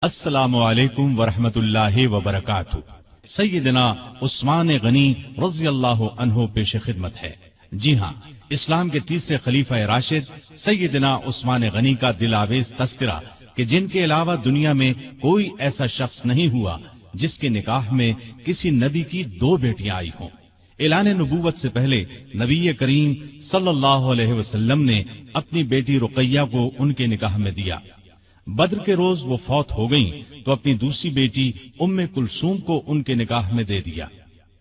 السلام علیکم ورحمۃ اللہ وبرکاتہ۔ سیدنا عثمان غنی رضی اللہ عنہ پیش خدمت ہے۔ جی ہاں، اسلام کے تیسرے خلیفہ راشد سیدنا عثمان غنی کا دل آویز تذکرہ کہ جن کے علاوہ دنیا میں کوئی ایسا شخص نہیں ہوا جس کے نکاح میں کسی نبی کی 2 بیٹیاں آئی ہوں۔ اعلان نبوت سے پہلے نبی کریم صلی اللہ علیہ وسلم نے اپنی بیٹی رقیہ کو ان کے نکاح میں دیا۔ بدر کے روز وہ فوت ہو گئیں تو اپنی دوسری بیٹی ام کلثوم کو ان کے نکاح میں دے دیا۔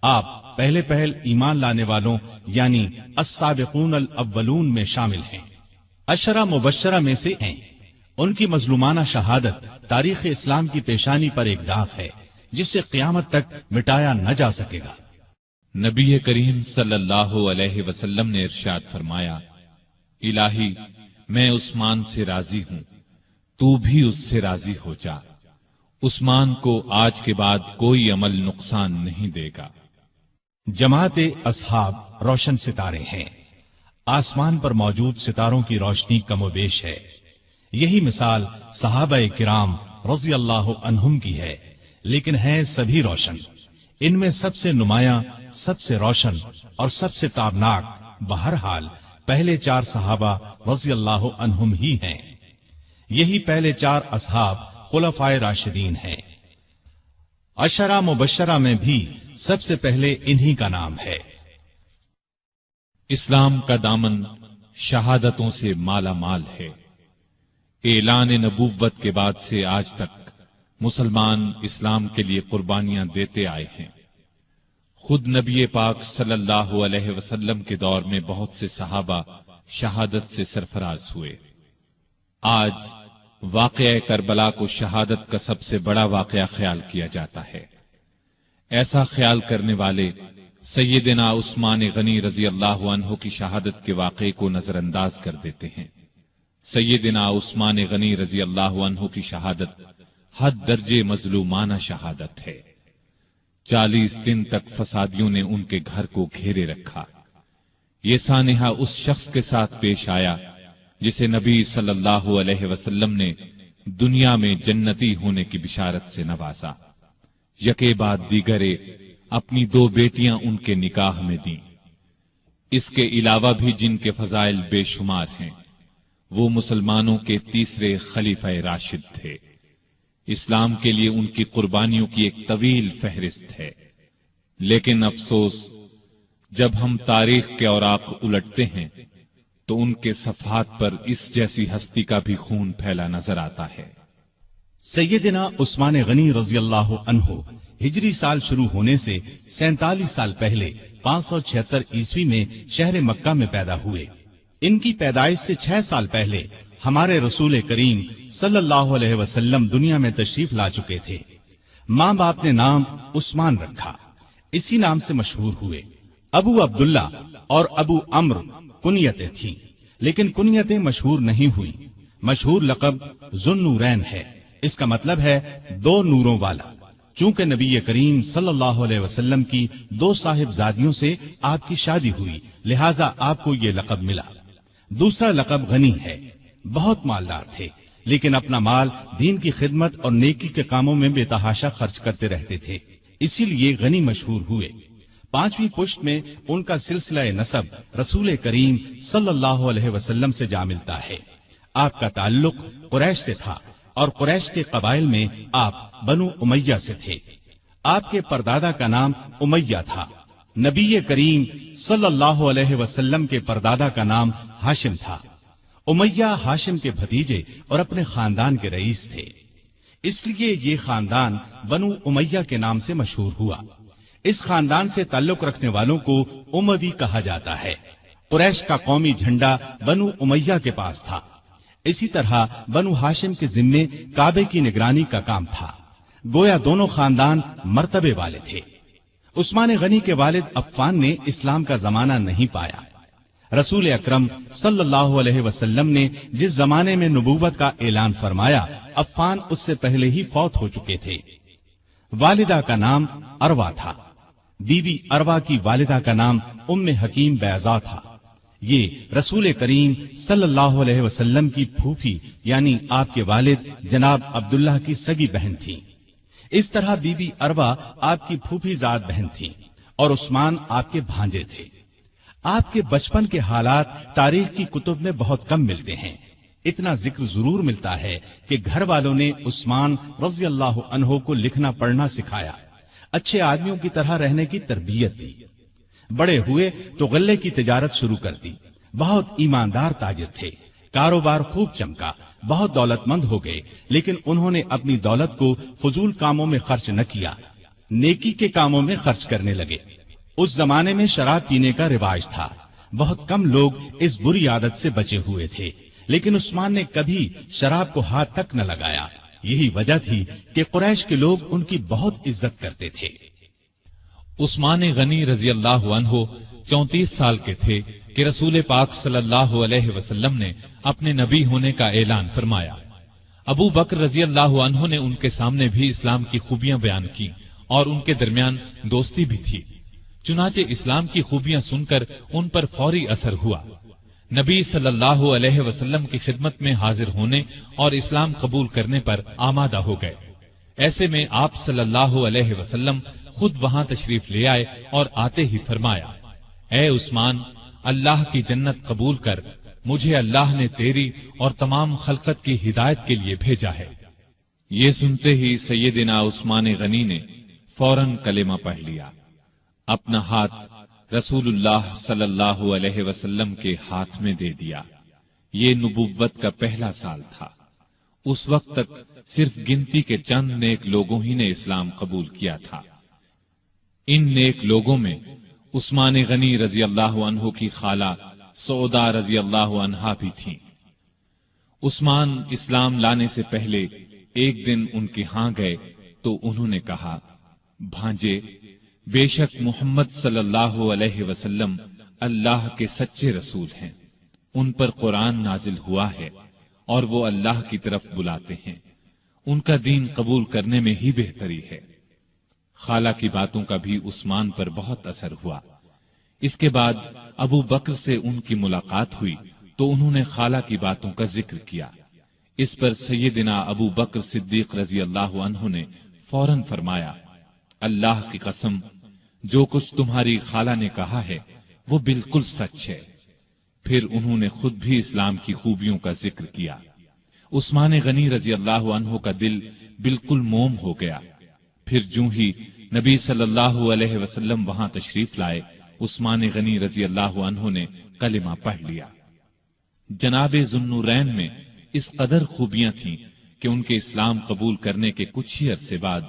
آپ پہلے پہل ایمان لانے والوں یعنی السابقون الاولون میں شامل ہیں، عشرہ مبشرہ میں سے ہیں۔ ان کی مظلومانہ شہادت تاریخ اسلام کی پیشانی پر ایک داغ ہے جسے قیامت تک مٹایا نہ جا سکے گا۔ نبی کریم صلی اللہ علیہ وسلم نے ارشاد فرمایا، الہی میں عثمان سے راضی ہوں، تو بھی اس سے راضی ہو جا۔ عثمان کو آج کے بعد کوئی عمل نقصان نہیں دے گا۔ جماعت اصحاب روشن ستارے ہیں، آسمان پر موجود ستاروں کی روشنی کم و بیش ہے۔ یہی مثال صحابہ کرام رضی اللہ عنہم کی ہے، لیکن ہیں سبھی روشن۔ ان میں سب سے نمایاں، سب سے روشن اور سب سے تابناک بہرحال پہلے 4 صحابہ رضی اللہ عنہم ہی ہیں۔ یہی پہلے 4 اصحاب خلفائے راشدین ہیں۔ عشرہ مبشرہ میں بھی سب سے پہلے انہی کا نام ہے۔ اسلام کا دامن شہادتوں سے مالا مال ہے۔ اعلان نبوت کے بعد سے آج تک مسلمان اسلام کے لیے قربانیاں دیتے آئے ہیں۔ خود نبی پاک صلی اللہ علیہ وسلم کے دور میں بہت سے صحابہ شہادت سے سرفراز ہوئے۔ آج واقعہ کربلا کو شہادت کا سب سے بڑا واقعہ خیال کیا جاتا ہے۔ ایسا خیال کرنے والے سیدنا عثمان غنی رضی اللہ عنہ کی شہادت کے واقعے کو نظر انداز کر دیتے ہیں۔ سیدنا عثمان غنی رضی اللہ عنہ کی شہادت حد درجے مظلومانہ شہادت ہے۔ 40 دن تک فسادیوں نے ان کے گھر کو گھیرے رکھا۔ یہ سانحہ اس شخص کے ساتھ پیش آیا جسے نبی صلی اللہ علیہ وسلم نے دنیا میں جنتی ہونے کی بشارت سے نوازا۔ یکے بعد دیگرے اپنی 2 بیٹیاں ان کے نکاح میں دیں۔ اس کے علاوہ بھی جن کے فضائل بے شمار ہیں، وہ مسلمانوں کے تیسرے خلیفہ راشد تھے۔ اسلام کے لیے ان کی قربانیوں کی ایک طویل فہرست ہے، لیکن افسوس جب ہم تاریخ کے اوراق الٹتے ہیں تو ان کے صفحات پر اس جیسی ہستی کا بھی خون پھیلا نظر آتا ہے۔ سیدنا عثمان غنی رضی اللہ عنہ ہجری سال شروع ہونے سے 47 سال پہلے 576 عیسوی میں شہر مکہ میں پیدا ہوئے۔ ان کی پیدائش سے 6 سال پہلے ہمارے رسول کریم صلی اللہ علیہ وسلم دنیا میں تشریف لا چکے تھے۔ ماں باپ نے نام عثمان رکھا، اسی نام سے مشہور ہوئے۔ ابو عبداللہ اور ابو عمرو کنیتیں تھیں، لیکن کنیتیں مشہور نہیں ہوئی۔ مشہور لقب ذوالنورین ہے، اس کا مطلب ہے 2 نوروں والا۔ چونکہ نبی کریم صلی اللہ علیہ وسلم کی 2 صاحبزادیوں سے آپ کی شادی ہوئی، لہذا آپ کو یہ لقب ملا۔ دوسرا لقب غنی ہے، بہت مالدار تھے، لیکن اپنا مال دین کی خدمت اور نیکی کے کاموں میں بے تحاشا خرچ کرتے رہتے تھے، اسی لیے غنی مشہور ہوئے۔ 5ویں پشت میں ان کا سلسلہ نسب رسول کریم صلی اللہ علیہ وسلم سے جا ملتا ہے۔ آپ کا تعلق قریش سے تھا اور قریش کے قبائل میں آپ بنو امیہ سے تھے۔ آپ کے پردادا کا نام امیہ تھا۔ نبی کریم صلی اللہ علیہ وسلم کے پردادا کا نام ہاشم تھا۔ امیہ ہاشم کے بھتیجے اور اپنے خاندان کے رئیس تھے، اس لیے یہ خاندان بنو امیہ کے نام سے مشہور ہوا۔ اس خاندان سے تعلق رکھنے والوں کو اموی کہا جاتا ہے۔ قریش کا قومی جھنڈا بنو امیہ کے پاس تھا۔ اسی طرح بنو ہاشم کے ذمے کعبے کی نگرانی کا کام تھا۔ گویا دونوں خاندان مرتبے والے تھے۔ عثمان غنی کے والد عفان نے اسلام کا زمانہ نہیں پایا۔ رسول اکرم صلی اللہ علیہ وسلم نے جس زمانے میں نبوت کا اعلان فرمایا، عفان اس سے پہلے ہی فوت ہو چکے تھے۔ والدہ کا نام اروا تھا۔ بی بی اروا کی والدہ کا نام ام حکیم بیضا تھا۔ یہ رسول کریم صلی اللہ علیہ وسلم کی پھوپھی یعنی آپ کے والد جناب عبداللہ کی سگی بہن تھیں۔ اس طرح بی بی اروا آپ کی پھوپھی زاد بہن تھیں اور عثمان آپ کے بھانجے تھے۔ آپ کے بچپن کے حالات تاریخ کی کتب میں بہت کم ملتے ہیں۔ اتنا ذکر ضرور ملتا ہے کہ گھر والوں نے عثمان رضی اللہ عنہ کو لکھنا پڑھنا سکھایا، اچھے آدمیوں کی طرح رہنے کی تربیت دی۔ بڑے ہوئے تو غلے کی تجارت شروع کر دی۔ بہت ایماندار تاجر تھے، کاروبار خوب چمکا، بہت دولت مند ہو گئے، لیکن انہوں نے اپنی دولت کو فضول کاموں میں خرچ نہ کیا، نیکی کے کاموں میں خرچ کرنے لگے۔ اس زمانے میں شراب پینے کا رواج تھا، بہت کم لوگ اس بری عادت سے بچے ہوئے تھے، لیکن عثمان نے کبھی شراب کو ہاتھ تک نہ لگایا۔ یہی وجہ تھی کہ قریش کے لوگ ان کی بہت عزت کرتے تھے۔ عثمان غنی رضی اللہ عنہ 34 سال کے تھے کہ رسول پاک صلی اللہ علیہ وسلم نے اپنے نبی ہونے کا اعلان فرمایا۔ ابو بکر رضی اللہ عنہ نے ان کے سامنے بھی اسلام کی خوبیاں بیان کی اور ان کے درمیان دوستی بھی تھی، چنانچہ اسلام کی خوبیاں سن کر ان پر فوری اثر ہوا۔ نبی صلی اللہ علیہ وسلم کی خدمت میں حاضر ہونے اور اسلام قبول کرنے پر آمادہ ہو گئے۔ ایسے میں آپ صلی اللہ علیہ وسلم خود وہاں تشریف لے آئے اور آتے ہی فرمایا، اے عثمان، اللہ کی جنت قبول کر، مجھے اللہ نے تیری اور تمام خلقت کی ہدایت کے لیے بھیجا ہے۔ یہ سنتے ہی سیدنا عثمان غنی نے فوراً کلمہ پڑھ لیا، اپنا ہاتھ رسول اللہ صلی اللہ علیہ وسلم کے ہاتھ میں دے دیا۔ یہ نبوت کا پہلا سال تھا۔ اس وقت تک صرف گنتی کے چند نیک لوگوں ہی نے اسلام قبول کیا تھا۔ ان نیک لوگوں میں عثمان غنی رضی اللہ عنہ کی خالہ سودا رضی اللہ عنہا بھی تھیں۔ عثمان اسلام لانے سے پہلے ایک دن ان کے ہاں گئے تو انہوں نے کہا، بھانجے، بے شک محمد صلی اللہ علیہ وسلم اللہ کے سچے رسول ہیں، ان پر قرآن نازل ہوا ہے اور وہ اللہ کی طرف بلاتے ہیں، ان کا دین قبول کرنے میں ہی بہتری ہے۔ خالہ کی باتوں کا بھی عثمان پر بہت اثر ہوا۔ اس کے بعد ابو بکر سے ان کی ملاقات ہوئی تو انہوں نے خالہ کی باتوں کا ذکر کیا۔ اس پر سیدنا ابو بکر صدیق رضی اللہ عنہ نے فوراً فرمایا، اللہ کی قسم، جو کچھ تمہاری خالہ نے کہا ہے وہ بالکل سچ ہے۔ پھر انہوں نے خود بھی اسلام کی خوبیوں کا ذکر کیا۔ عثمان غنی رضی اللہ عنہ کا دل بالکل موم ہو گیا۔ پھر جو ہی نبی صلی اللہ علیہ وسلم وہاں تشریف لائے، عثمان غنی رضی اللہ عنہ نے کلمہ پڑھ لیا۔ جناب ذوالنورین میں اس قدر خوبیاں تھیں کہ ان کے اسلام قبول کرنے کے کچھ ہی عرصے بعد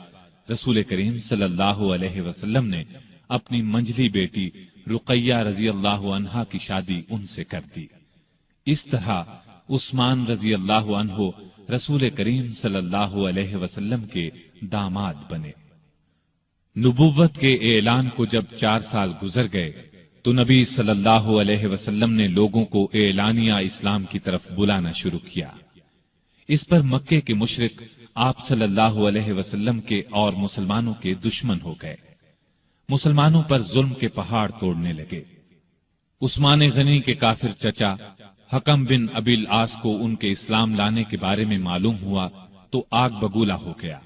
رسول کریم صلی اللہ علیہ وسلم نے اپنی منجلی بیٹی رقیہ رضی اللہ عنہا کی شادی ان سے کر دی۔ اس طرح عثمان رضی اللہ عنہ رسول کریم صلی اللہ علیہ وسلم کے داماد بنے۔ نبوت کے اعلان کو جب 4 سال گزر گئے تو نبی صلی اللہ علیہ وسلم نے لوگوں کو اعلانیہ اسلام کی طرف بلانا شروع کیا۔ اس پر مکے کے مشرک آپ صلی اللہ علیہ وسلم کے اور مسلمانوں کے دشمن ہو گئے، مسلمانوں پر ظلم کے پہاڑ توڑنے لگے۔ عثمان غنی کے کافر چچا حکم بن ابی العاص کو ان کے اسلام لانے کے بارے میں معلوم ہوا تو آگ بگولا ہو گیا۔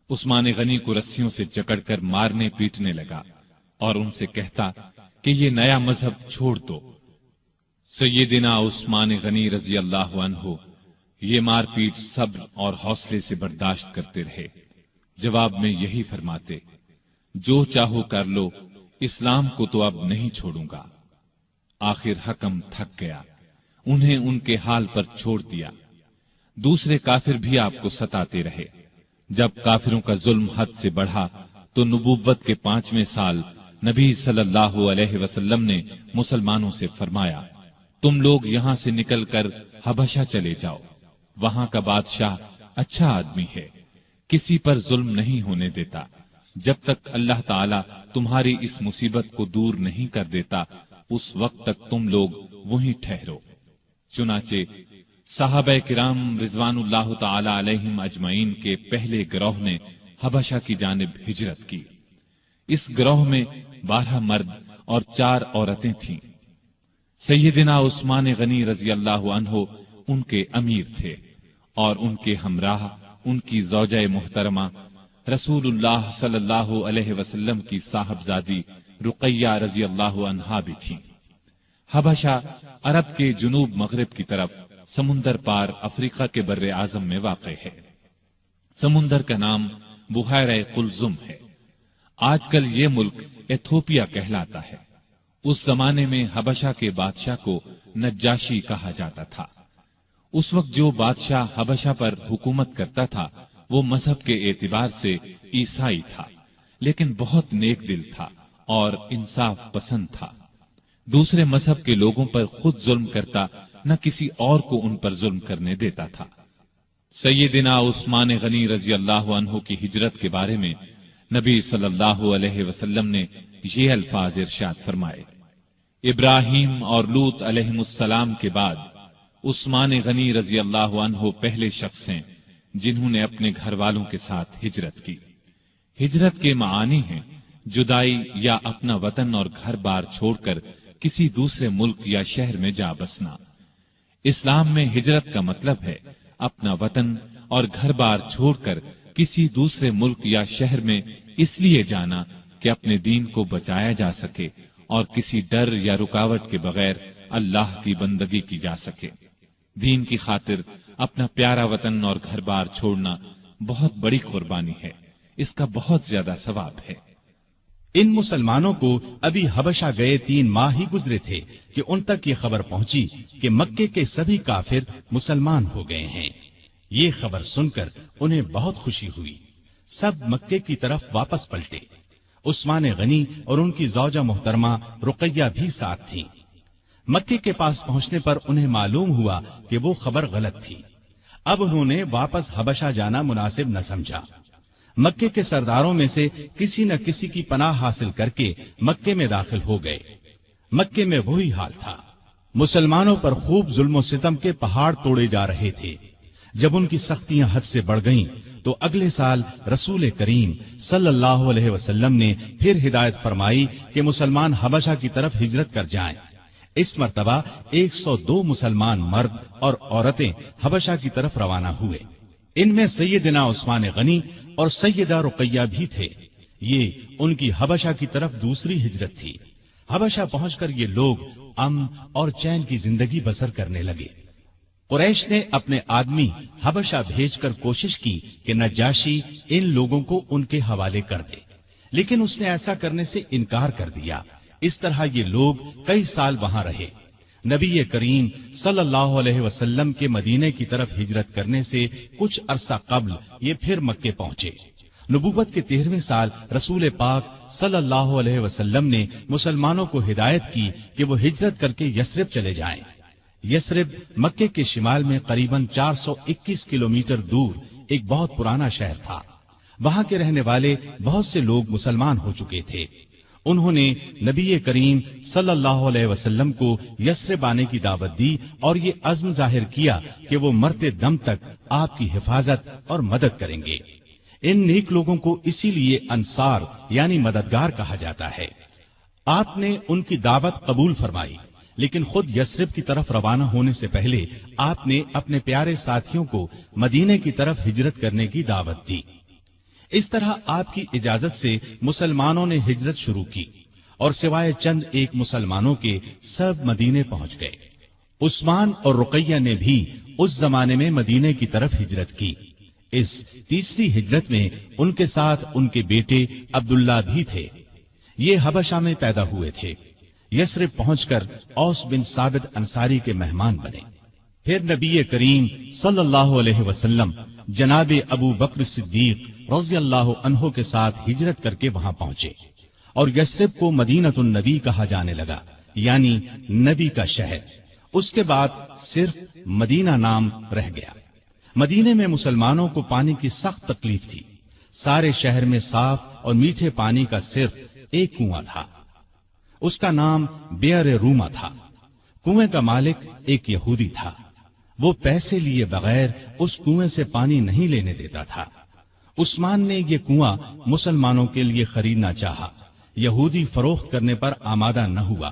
عثمان غنی کو رسیوں سے جکڑ کر مارنے پیٹنے لگا اور ان سے کہتا کہ یہ نیا مذہب چھوڑ دو۔ سیدنا عثمان غنی رضی اللہ عنہ یہ مار پیٹ صبر اور حوصلے سے برداشت کرتے رہے، جواب میں یہی فرماتے، جو چاہو کر لو، اسلام کو تو اب نہیں چھوڑوں گا۔ آخر حکم تھک گیا، انہیں ان کے حال پر چھوڑ دیا۔ دوسرے کافر بھی آپ کو ستاتے رہے۔ جب کافروں کا ظلم حد سے بڑھا تو نبوت کے 5ویں سال نبی صلی اللہ علیہ وسلم نے مسلمانوں سے فرمایا، تم لوگ یہاں سے نکل کر حبشہ چلے جاؤ، وہاں کا بادشاہ اچھا آدمی ہے، کسی پر ظلم نہیں ہونے دیتا، جب تک اللہ تعالی تمہاری اس مصیبت کو دور نہیں کر دیتا اس وقت تک تم لوگ وہیں ٹھہرو۔ چنانچہ صحابہ کرام رضوان اللہ تعالی علیہم اجمعین کے پہلے گروہ نے حبشہ کی جانب ہجرت کی۔ اس گروہ میں 12 مرد اور 4 عورتیں تھیں۔ سیدنا عثمان غنی رضی اللہ عنہ ان کے امیر تھے اور ان کے ہمراہ ان کی زوجہ محترمہ رسول اللہ صلی اللہ علیہ وسلم کی صاحبزادی رقیہ رضی اللہ عنہا بھی تھیں۔ حبشہ عرب کے جنوب مغرب کی طرف سمندر پار افریقہ کے بر اعظم میں واقع ہے۔ سمندر کا نام بحیرہ قلزم ہے۔ آج کل یہ ملک ایتھوپیا کہلاتا ہے۔ اس زمانے میں حبشہ کے بادشاہ کو نجاشی کہا جاتا تھا۔ اس وقت جو بادشاہ حبشہ پر حکومت کرتا تھا وہ مذہب کے اعتبار سے عیسائی تھا، لیکن بہت نیک دل تھا اور انصاف پسند تھا۔ دوسرے مذہب کے لوگوں پر خود ظلم کرتا، نہ کسی اور کو ان پر ظلم کرنے دیتا تھا۔ سیدنا عثمان غنی رضی اللہ عنہ کی ہجرت کے بارے میں نبی صلی اللہ علیہ وسلم نے یہ الفاظ ارشاد فرمائے: ابراہیم اور لوط علیہ السلام کے بعد عثمان غنی رضی اللہ عنہ پہلے شخص ہیں جنہوں نے اپنے گھر والوں کے ساتھ ہجرت کی۔ ہجرت کے معانی ہیں جدائی یا اپنا وطن اور گھر بار چھوڑ کر کسی دوسرے ملک یا شہر میں جا بسنا۔ اسلام میں ہجرت کا مطلب ہے اپنا وطن اور گھر بار چھوڑ کر کسی دوسرے ملک یا شہر میں اس لیے جانا کہ اپنے دین کو بچایا جا سکے اور کسی ڈر یا رکاوٹ کے بغیر اللہ کی بندگی کی جا سکے۔ دین کی خاطر اپنا پیارا وطن اور گھر بار چھوڑنا بہت بڑی قربانی ہے، اس کا بہت زیادہ ثواب ہے۔ ان مسلمانوں کو ابھی حبشہ گئے 3 ماہ ہی گزرے تھے کہ ان تک یہ خبر پہنچی کہ مکے کے سبھی کافر مسلمان ہو گئے ہیں۔ یہ خبر سن کر انہیں بہت خوشی ہوئی۔ سب مکے کی طرف واپس پلٹے۔ عثمان غنی اور ان کی زوجہ محترمہ رقیہ بھی ساتھ تھیں۔ مکے کے پاس پہنچنے پر انہیں معلوم ہوا کہ وہ خبر غلط تھی۔ اب انہوں نے واپس حبشہ جانا مناسب نہ سمجھا۔ مکے کے سرداروں میں سے کسی نہ کسی کی پناہ حاصل کر کے مکے میں داخل ہو گئے۔ مکے میں وہی حال تھا۔ مسلمانوں پر خوب ظلم و ستم کے پہاڑ توڑے جا رہے تھے۔ جب ان کی سختیاں حد سے بڑھ گئیں تو اگلے سال رسول کریم صلی اللہ علیہ وسلم نے پھر ہدایت فرمائی کہ مسلمان حبشہ کی طرف ہجرت کر جائیں۔ اس مرتبہ 102 مسلمان مرد اور عورتیں حبشہ کی طرف روانہ ہوئے۔ ان میں سیدنا عثمان غنی اور سیدہ رقیہ بھی تھے۔ یہ ان کی حبشہ کی طرف دوسری ہجرت تھی۔ حبشہ پہنچ کر یہ لوگ امن اور چین کی زندگی بسر کرنے لگے۔ قریش نے اپنے آدمی حبشہ بھیج کر کوشش کی کہ نجاشی ان لوگوں کو ان کے حوالے کر دے، لیکن اس نے ایسا کرنے سے انکار کر دیا۔ اس طرح یہ لوگ کئی سال وہاں رہے۔ نبی کریم صلی اللہ علیہ وسلم کے مدینے کی طرف ہجرت کرنے سے کچھ عرصہ قبل یہ پھر مکے پہنچے۔ نبوت کے 13ویں سال رسول پاک صلی اللہ علیہ وسلم نے مسلمانوں کو ہدایت کی کہ وہ ہجرت کر کے یثرب چلے جائیں۔ یثرب مکے کے شمال میں قریباً 421 کلومیٹر دور ایک بہت پرانا شہر تھا۔ وہاں کے رہنے والے بہت سے لوگ مسلمان ہو چکے تھے۔ انہوں نے نبی کریم صلی اللہ علیہ وسلم کو یثرب آنے کی دعوت دی اور یہ عزم ظاہر کیا کہ وہ مرتے دم تک آپ کی حفاظت اور مدد کریں گے۔ ان نیک لوگوں کو اسی لیے انصار یعنی مددگار کہا جاتا ہے۔ آپ نے ان کی دعوت قبول فرمائی، لیکن خود یثرب کی طرف روانہ ہونے سے پہلے آپ نے اپنے پیارے ساتھیوں کو مدینے کی طرف ہجرت کرنے کی دعوت دی۔ اس طرح آپ کی اجازت سے مسلمانوں نے ہجرت شروع کی اور سوائے چند ایک مسلمانوں کے سب مدینے پہنچ گئے۔ عثمان اور رقیہ نے بھی اس زمانے میں مدینے کی طرف ہجرت کی۔ اس تیسری ہجرت میں ان کے ساتھ ان کے بیٹے عبداللہ بھی تھے۔ یہ حبشہ میں پیدا ہوئے تھے۔ یثرب پہنچ کر اوس بن ثابت انصاری کے مہمان بنے۔ پھر نبی کریم صلی اللہ علیہ وسلم جناب ابو بکر صدیق رضی اللہ عنہ کے ساتھ ہجرت کر کے وہاں پہنچے اور یثرب کو مدینۃ النبی کہا جانے لگا، یعنی نبی کا شہر۔ اس کے بعد صرف مدینہ نام رہ گیا۔ مدینے میں مسلمانوں کو پانی کی سخت تکلیف تھی۔ سارے شہر میں صاف اور میٹھے پانی کا صرف ایک کنواں تھا۔ اس کا نام بئر روما تھا۔ کنویں کا مالک ایک یہودی تھا۔ وہ پیسے لیے بغیر اس کنویں سے پانی نہیں لینے دیتا تھا۔ عثمان نے یہ کنواں مسلمانوں کے لیے خریدنا چاہا۔ یہودی فروخت کرنے پر آمادہ نہ ہوا۔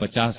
50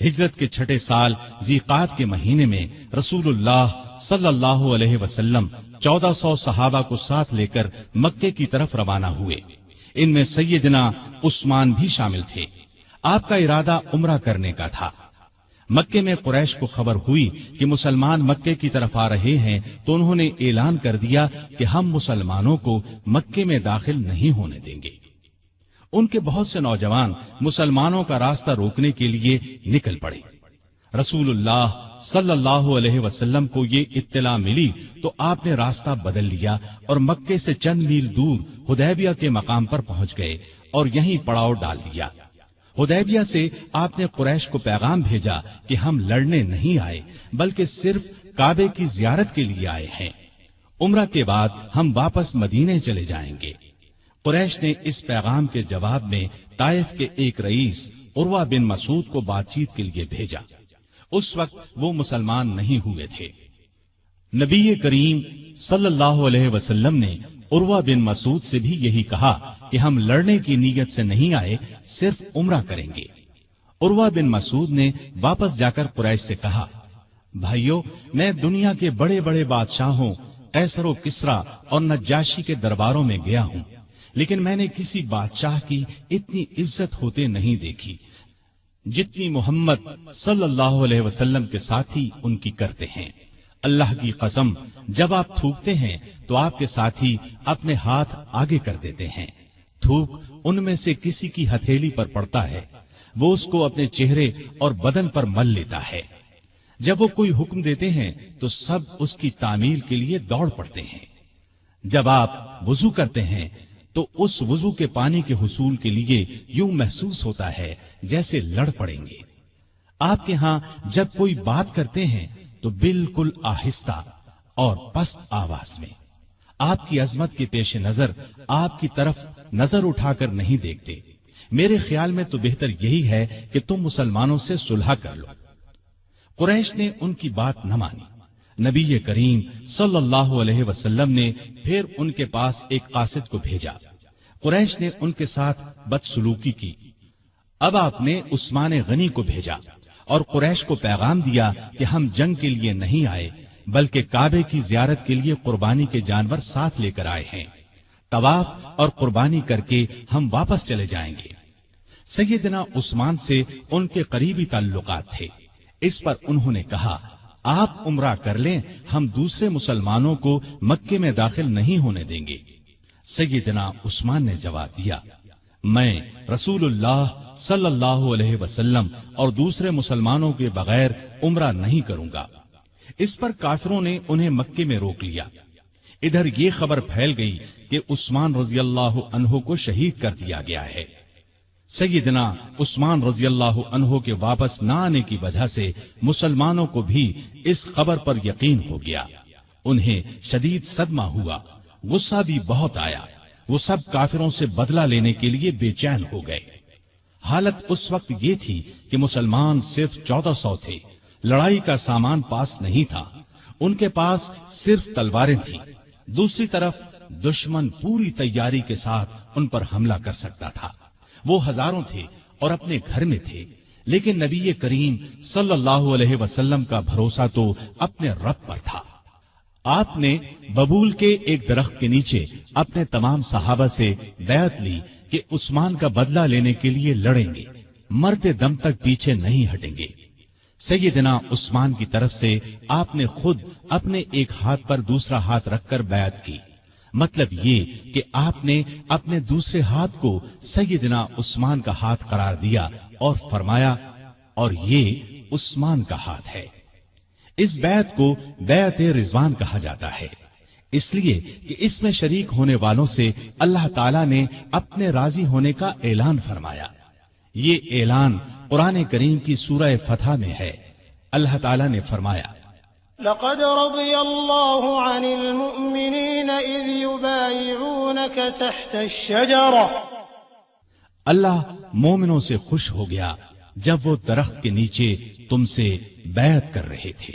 ہجرت کے چھٹے سال ذیقعد کے مہینے میں رسول اللہ صلی اللہ علیہ وسلم 1400 صحابہ کو ساتھ لے کر مکے کی طرف روانہ ہوئے۔ ان میں سیدنا عثمان بھی شامل تھے۔ آپ کا ارادہ عمرہ کرنے کا تھا۔ مکے میں قریش کو خبر ہوئی کہ مسلمان مکے کی طرف آ رہے ہیں تو انہوں نے اعلان کر دیا کہ ہم مسلمانوں کو مکے میں داخل نہیں ہونے دیں گے۔ ان کے بہت سے نوجوان مسلمانوں کا راستہ روکنے کے لیے نکل پڑے۔ رسول اللہ صلی اللہ علیہ وسلم کو یہ اطلاع ملی تو آپ نے راستہ بدل لیا اور مکے سے چند میل دور حدیبیہ کے مقام پر پہنچ گئے اور یہیں پڑاؤ ڈال دیا۔ حدیبیہ سے آپ نے قریش کو پیغام بھیجا کہ ہم لڑنے نہیں آئے بلکہ صرف کعبے کی زیارت کے لیے آئے ہیں۔ عمرہ کے بعد ہم واپس مدینے چلے جائیں گے۔ قریش نے اس پیغام کے جواب میں طائف کے ایک رئیس عروہ بن مسعود کو بات چیت کے لیے بھیجا۔ اس وقت وہ مسلمان نہیں ہوئے تھے۔ نبی کریم صلی اللہ علیہ وسلم نے عروہ بن مسعود سے بھی یہی کہا کہ ہم لڑنے کی نیت سے نہیں آئے، صرف عمرہ کریں گے۔ عروہ بن مسعود نے واپس جا کر قریش سے کہا، بھائیو، میں دنیا کے بڑے بڑے بادشاہوں قیصر و کسریٰ اور نجاشی کے درباروں میں گیا ہوں، لیکن میں نے کسی بادشاہ کی اتنی عزت ہوتے نہیں دیکھی جتنی محمد صلی اللہ علیہ وسلم کے ساتھی ان کی کرتے ہیں۔ اللہ کی قسم، جب آپ تھوکتے ہیں تو آپ کے ساتھی اپنے ہاتھ آگے کر دیتے ہیں۔ تھوک ان میں سے کسی کی ہتھیلی پر پڑتا ہے، وہ اس کو اپنے چہرے اور بدن پر مل لیتا ہے۔ جب وہ کوئی حکم دیتے ہیں تو سب اس کی تعمیل کے لیے دوڑ پڑتے ہیں۔ جب آپ وضو کرتے ہیں تو اس وضو کے پانی کے حصول کے لیے یوں محسوس ہوتا ہے جیسے لڑ پڑیں گے۔ آپ کے ہاں جب کوئی بات کرتے ہیں تو بالکل آہستہ اور پست آواز میں۔ آپ کی عظمت کے پیش نظر آپ کی طرف نظر اٹھا کر نہیں دیکھتے۔ میرے خیال میں تو بہتر یہی ہے کہ تم مسلمانوں سے صلح کر لو۔ قریش نے ان کی بات نہ مانی۔ نبی کریم صلی اللہ علیہ وسلم نے پھر ان کے پاس ایک قاصد کو بھیجا۔ قریش نے ان کے ساتھ بدسلوکی کی۔ اب آپ نے عثمان غنی کو بھیجا اور قریش کو پیغام دیا کہ ہم جنگ کے لیے نہیں آئے بلکہ کعبے کی زیارت کے لیے قربانی کے جانور ساتھ لے کر آئے ہیں۔ طواف اور قربانی کر کے ہم واپس چلے جائیں گے۔ سیدنا عثمان سے ان کے قریبی تعلقات تھے۔ اس پر انہوں نے کہا، آپ عمرہ کر لیں، ہم دوسرے مسلمانوں کو مکے میں داخل نہیں ہونے دیں گے۔ سیدنا عثمان نے جواب دیا، میں رسول اللہ صلی اللہ علیہ وسلم اور دوسرے مسلمانوں کے بغیر عمرہ نہیں کروں گا۔ اس پر کافروں نے انہیں مکے میں روک لیا۔ ادھر یہ خبر پھیل گئی کہ عثمان رضی اللہ عنہ کو شہید کر دیا گیا ہے۔ سیدنا عثمان رضی اللہ عنہ کے واپس نہ آنے کی وجہ سے مسلمانوں کو بھی اس خبر پر یقین ہو گیا۔ انہیں شدید صدمہ ہوا، غصہ بھی بہت آیا۔ وہ سب کافروں سے بدلہ لینے کے لیے بے چین ہو گئے۔ حالت اس وقت یہ تھی کہ مسلمان صرف 1400 تھے، لڑائی کا سامان پاس نہیں تھا، ان کے پاس صرف تلواریں تھیں۔ دوسری طرف دشمن پوری تیاری کے ساتھ ان پر حملہ کر سکتا تھا۔ وہ ہزاروں تھے اور اپنے گھر میں تھے، لیکن نبی کریم صلی اللہ علیہ وسلم کا بھروسہ تو اپنے رب پر تھا۔ آپ نے ببول کے ایک درخت کے نیچے اپنے تمام صحابہ سے بیعت لی کہ عثمان کا بدلہ لینے کے لیے لڑیں گے، مرتے دم تک پیچھے نہیں ہٹیں گے۔ سیدنا عثمان کی طرف سے آپ نے خود اپنے ایک ہاتھ پر دوسرا ہاتھ رکھ کر بیعت کی۔ مطلب یہ کہ آپ نے اپنے دوسرے ہاتھ کو سیدنا عثمان کا ہاتھ قرار دیا اور فرمایا، اور یہ عثمان کا ہاتھ ہے۔ اس بیعت کو بیعت رضوان کہا جاتا ہے، اس لیے کہ اس میں شریک ہونے والوں سے اللہ تعالیٰ نے اپنے راضی ہونے کا اعلان فرمایا۔ یہ اعلان قرآن کریم کی سورہ فتح میں ہے۔ اللہ تعالیٰ نے فرمایا، لقد رضي الله عن المؤمنين إذ يبايعونك تحت الشجرة۔ اللہ مومنوں سے خوش ہو گیا جب وہ درخت کے نیچے تم سے بیعت کر رہے تھے۔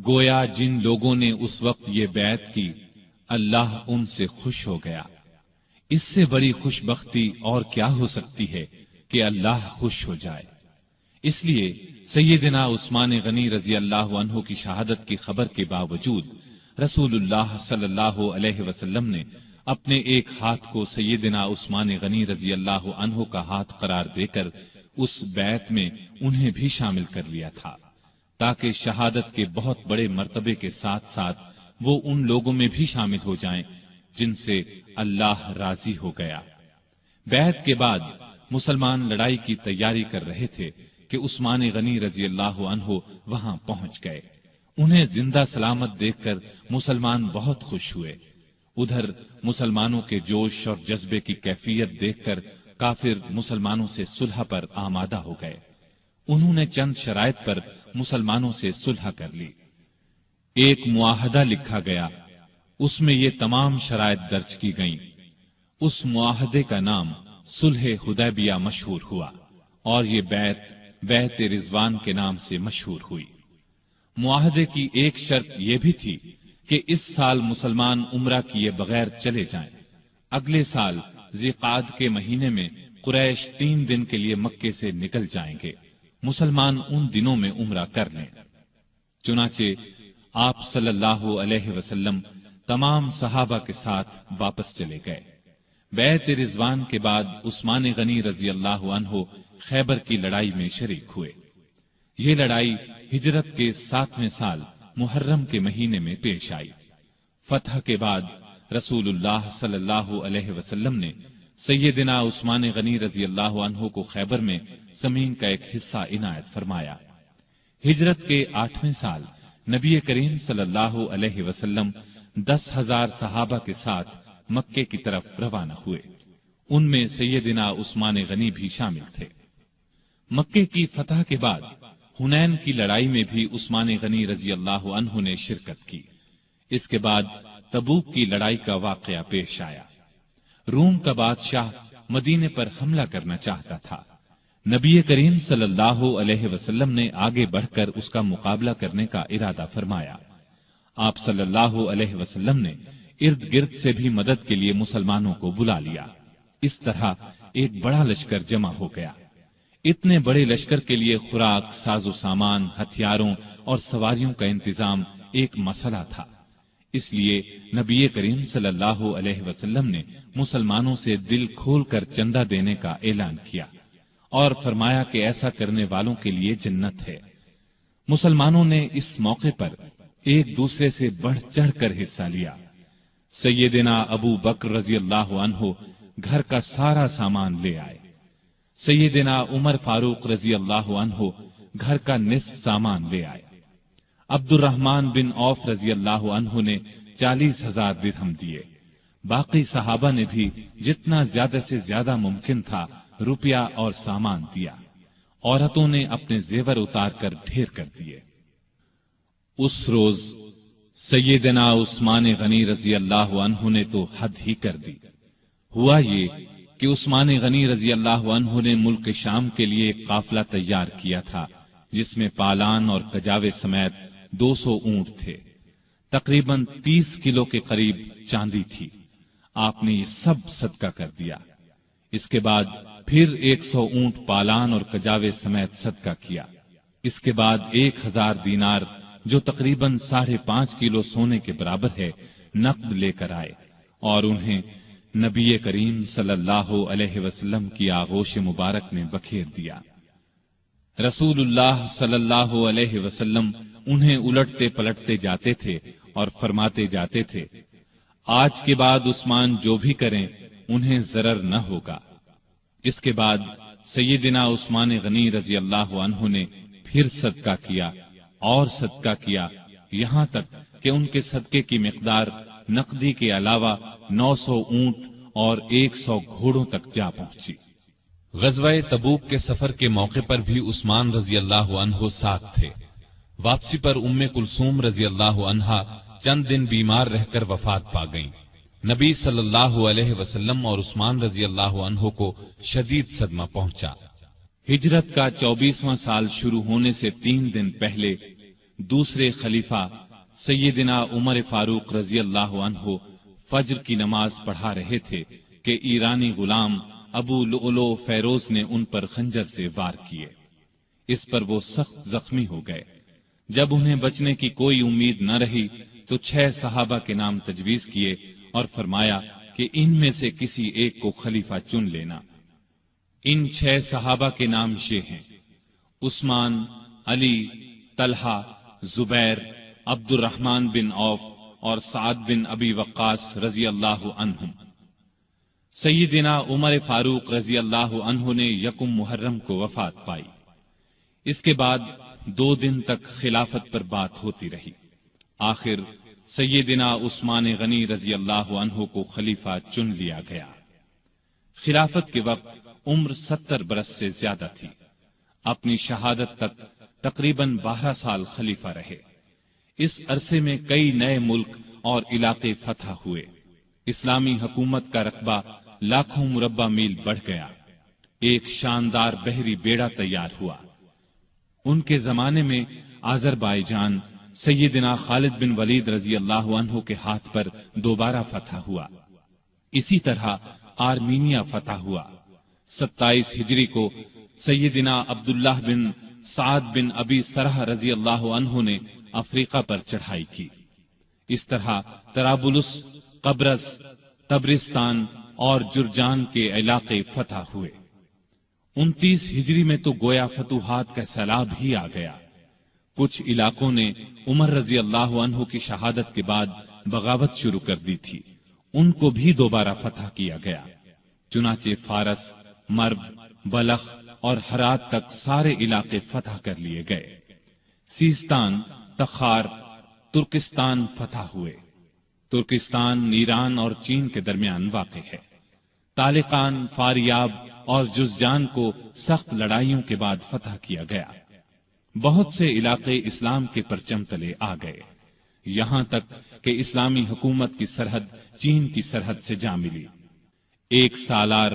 گویا جن لوگوں نے اس وقت یہ بیعت کی، اللہ ان سے خوش ہو گیا۔ اس سے بڑی خوش بختی اور کیا ہو سکتی ہے کہ اللہ خوش ہو جائے۔ اس لیے سیدنا عثمان غنی رضی اللہ عنہ کی شہادت کی خبر کے باوجود رسول اللہ صلی اللہ علیہ وسلم نے اپنے ایک ہاتھ کو سیدنا عثمان غنی رضی اللہ عنہ کا ہاتھ قرار دے کر اس بیعت میں انہیں بھی شامل کر لیا تھا، تاکہ شہادت کے بہت بڑے مرتبے کے ساتھ ساتھ وہ ان لوگوں میں بھی شامل ہو جائیں جن سے اللہ راضی ہو گیا۔ بیعت کے بعد مسلمان لڑائی کی تیاری کر رہے تھے کہ عثمان غنی رضی اللہ عنہ وہاں پہنچ گئے۔ انہیں زندہ سلامت دیکھ کر مسلمان بہت خوش ہوئے۔ ادھر مسلمانوں کے جوش اور جذبے کی کیفیت دیکھ کر کافر مسلمانوں سے صلح پر آمادہ ہو گئے۔ انہوں نے چند شرائط پر مسلمانوں سے صلح کر لی۔ ایک معاہدہ لکھا گیا، اس میں یہ تمام شرائط درج کی گئیں۔ اس معاہدے کا نام صلح حدیبیہ مشہور ہوا اور یہ بیعت رضوان کے نام سے مشہور ہوئی۔ معاہدے کی ایک شرط یہ بھی تھی کہ اس سال مسلمان عمرہ کیے بغیر چلے جائیں۔ اگلے سال ذی-قعدہ کے مہینے میں قریش 3 دن کے لیے مکے سے نکل جائیں گے، مسلمان ان دنوں میں عمرہ کر لیں۔ چنانچہ آپ صلی اللہ علیہ وسلم تمام صحابہ کے ساتھ واپس چلے گئے۔ بیعت رضوان کے بعد عثمان غنی رضی اللہ عنہ خیبر کی لڑائی میں شریک ہوئے۔ یہ لڑائی ہجرت کے 7ویں سال محرم کے مہینے میں پیش آئی۔ فتح کے بعد رسول اللہ صلی اللہ علیہ وسلم نے سیدنا عثمان غنی رضی اللہ عنہ کو خیبر میں زمین کا ایک حصہ عنایت فرمایا۔ ہجرت کے 8ویں سال نبی کریم صلی اللہ علیہ وسلم 10,000 صحابہ کے ساتھ مکے کی طرف روانہ ہوئے۔ ان میں سیدنا عثمان غنی بھی شامل تھے۔ مکے کی فتح کے بعد حنین کی لڑائی میں بھی عثمان غنی رضی اللہ عنہ نے شرکت کی۔ اس کے بعد تبوک کی لڑائی کا واقعہ پیش آیا۔ روم کا بادشاہ مدینے پر حملہ کرنا چاہتا تھا۔ نبی کریم صلی اللہ علیہ وسلم نے آگے بڑھ کر اس کا مقابلہ کرنے کا ارادہ فرمایا۔ آپ صلی اللہ علیہ وسلم نے ارد گرد سے بھی مدد کے لیے مسلمانوں کو بلا لیا۔ اس طرح ایک بڑا لشکر جمع ہو گیا۔ اتنے بڑے لشکر کے لیے خوراک، ساز و سامان، ہتھیاروں اور سواریوں کا انتظام ایک مسئلہ تھا۔ اس لیے نبی کریم صلی اللہ علیہ وسلم نے مسلمانوں سے دل کھول کر چندہ دینے کا اعلان کیا اور فرمایا کہ ایسا کرنے والوں کے لیے جنت ہے۔ مسلمانوں نے اس موقع پر ایک دوسرے سے بڑھ چڑھ کر حصہ لیا۔ سیدنا ابو بکر رضی اللہ عنہ گھر کا سارا سامان لے آئے۔ سیدنا عمر فاروق رضی اللہ عنہ گھر کا نصف سامان لے آئے۔ عبد الرحمن بن عوف رضی اللہ عنہ نے 40,000 درہم دیے۔ باقی صحابہ نے بھی جتنا زیادہ سے زیادہ ممکن تھا روپیہ اور سامان دیا۔ عورتوں نے اپنے زیور اتار کر ڈھیر کر دیے۔ اس روز سیدنا عثمان غنی رضی اللہ عنہ نے تو حد ہی کر دی۔ ہوا یہ کہ عثمان غنی رضی اللہ عنہ نے ملک شام کے لیے ایک قافلہ تیار کیا تھا جس میں پالان اور کجاوے سمیت 200 اونٹ تھے۔ تقریباً 30 کلو کے قریب چاندی تھی۔ آپ نے یہ سب صدقہ کر دیا۔ اس کے بعد پھر 100 اونٹ پالان اور کجاوے سمیت صدقہ کیا۔ اس کے بعد 1000 دینار جو تقریباً 5.5 کلو سونے کے برابر ہے نقد لے کر آئے اور انہیں نبی کریم صلی اللہ علیہ وسلم کی آغوش مبارک میں بکھیر دیا۔ رسول اللہ صلی اللہ علیہ وسلم انہیں الٹتے پلٹتے جاتے تھے اور فرماتے جاتے تھے، آج کے بعد عثمان جو بھی کریں انہیں ضرر نہ ہوگا۔ اس کے بعد سیدنا عثمان غنی رضی اللہ عنہ نے پھر صدقہ کیا اور صدقہ کیا، یہاں تک کہ ان کے صدقے کی مقدار نقدی کے علاوہ 900 اونٹ اور 100 گھوڑوں تک جا پہنچی۔ غزوہ تبوک کے سفر کے موقع پر بھی عثمان رضی اللہ عنہ ساتھ تھے۔ واپسی پر ام کلثوم رضی اللہ عنہا چند دن بیمار رہ کر وفات پا گئیں۔ نبی صلی اللہ علیہ وسلم اور عثمان رضی اللہ عنہ کو شدید صدمہ پہنچا۔ ہجرت کا 24واں سال شروع ہونے سے 3 دن پہلے دوسرے خلیفہ سیدنا عمر فاروق رضی اللہ عنہ فجر کی نماز پڑھا رہے تھے کہ ایرانی غلام ابو لؤلؤ فیروز نے ان پر خنجر سے وار کیے۔ اس پر وہ سخت زخمی ہو گئے۔ جب انہیں بچنے کی کوئی امید نہ رہی تو 6 صحابہ کے نام تجویز کیے اور فرمایا کہ ان میں سے کسی ایک کو خلیفہ چن لینا۔ ان 6 صحابہ کے نام یہ ہیں: عثمان، علی، طلحہ، زبیر، عبد الرحمن بن عوف اور سعد بن ابی وقاص رضی اللہ عنہم۔ سیدنا عمر فاروق رضی اللہ عنہ نے 1 محرم کو وفات پائی۔ اس کے بعد 2 دن تک خلافت پر بات ہوتی رہی۔ آخر سیدنا عثمان غنی رضی اللہ عنہ کو خلیفہ چن لیا گیا۔ خلافت کے وقت عمر 70 برس سے زیادہ تھی۔ اپنی شہادت تک تقریباً 12 سال خلیفہ رہے۔ اس عرصے میں کئی نئے ملک اور علاقے فتح ہوئے۔ اسلامی حکومت کا رقبہ لاکھوں مربع میل بڑھ گیا۔ ایک شاندار بحری بیڑا تیار ہوا۔ ان کے زمانے میں آذربائیجان سیدنا خالد بن ولید رضی اللہ عنہ کے ہاتھ پر دوبارہ فتح ہوا۔ اسی طرح آرمینیا فتح ہوا۔ 27 ہجری کو سیدنا عبداللہ بن سعد بن ابی سرح رضی اللہ عنہ نے افریقہ پر چڑھائی کی۔ اس طرح طرابلس، قبرص، تبرستان اور جرجان کے علاقے فتح ہوئے۔ 29 ہجری میں تو گویا فتوحات کا سیلاب ہی آ گیا۔ کچھ علاقوں نے عمر رضی اللہ عنہ کی شہادت کے بعد بغاوت شروع کر دی تھی، ان کو بھی دوبارہ فتح کیا گیا۔ چنانچہ فارس، مرو، بلخ اور ہرات تک سارے علاقے فتح کر لیے گئے۔ سیستان، تخار، ترکستان فتح ہوئے۔ ترکستان ایران اور چین کے درمیان واقع ہے۔ طالقان، فاریاب اور جزجان کو سخت لڑائیوں کے بعد فتح کیا گیا۔ بہت سے علاقے اسلام کے پرچم تلے آ گئے، یہاں تک کہ اسلامی حکومت کی سرحد چین کی سرحد سے جا ملی۔ ایک سالار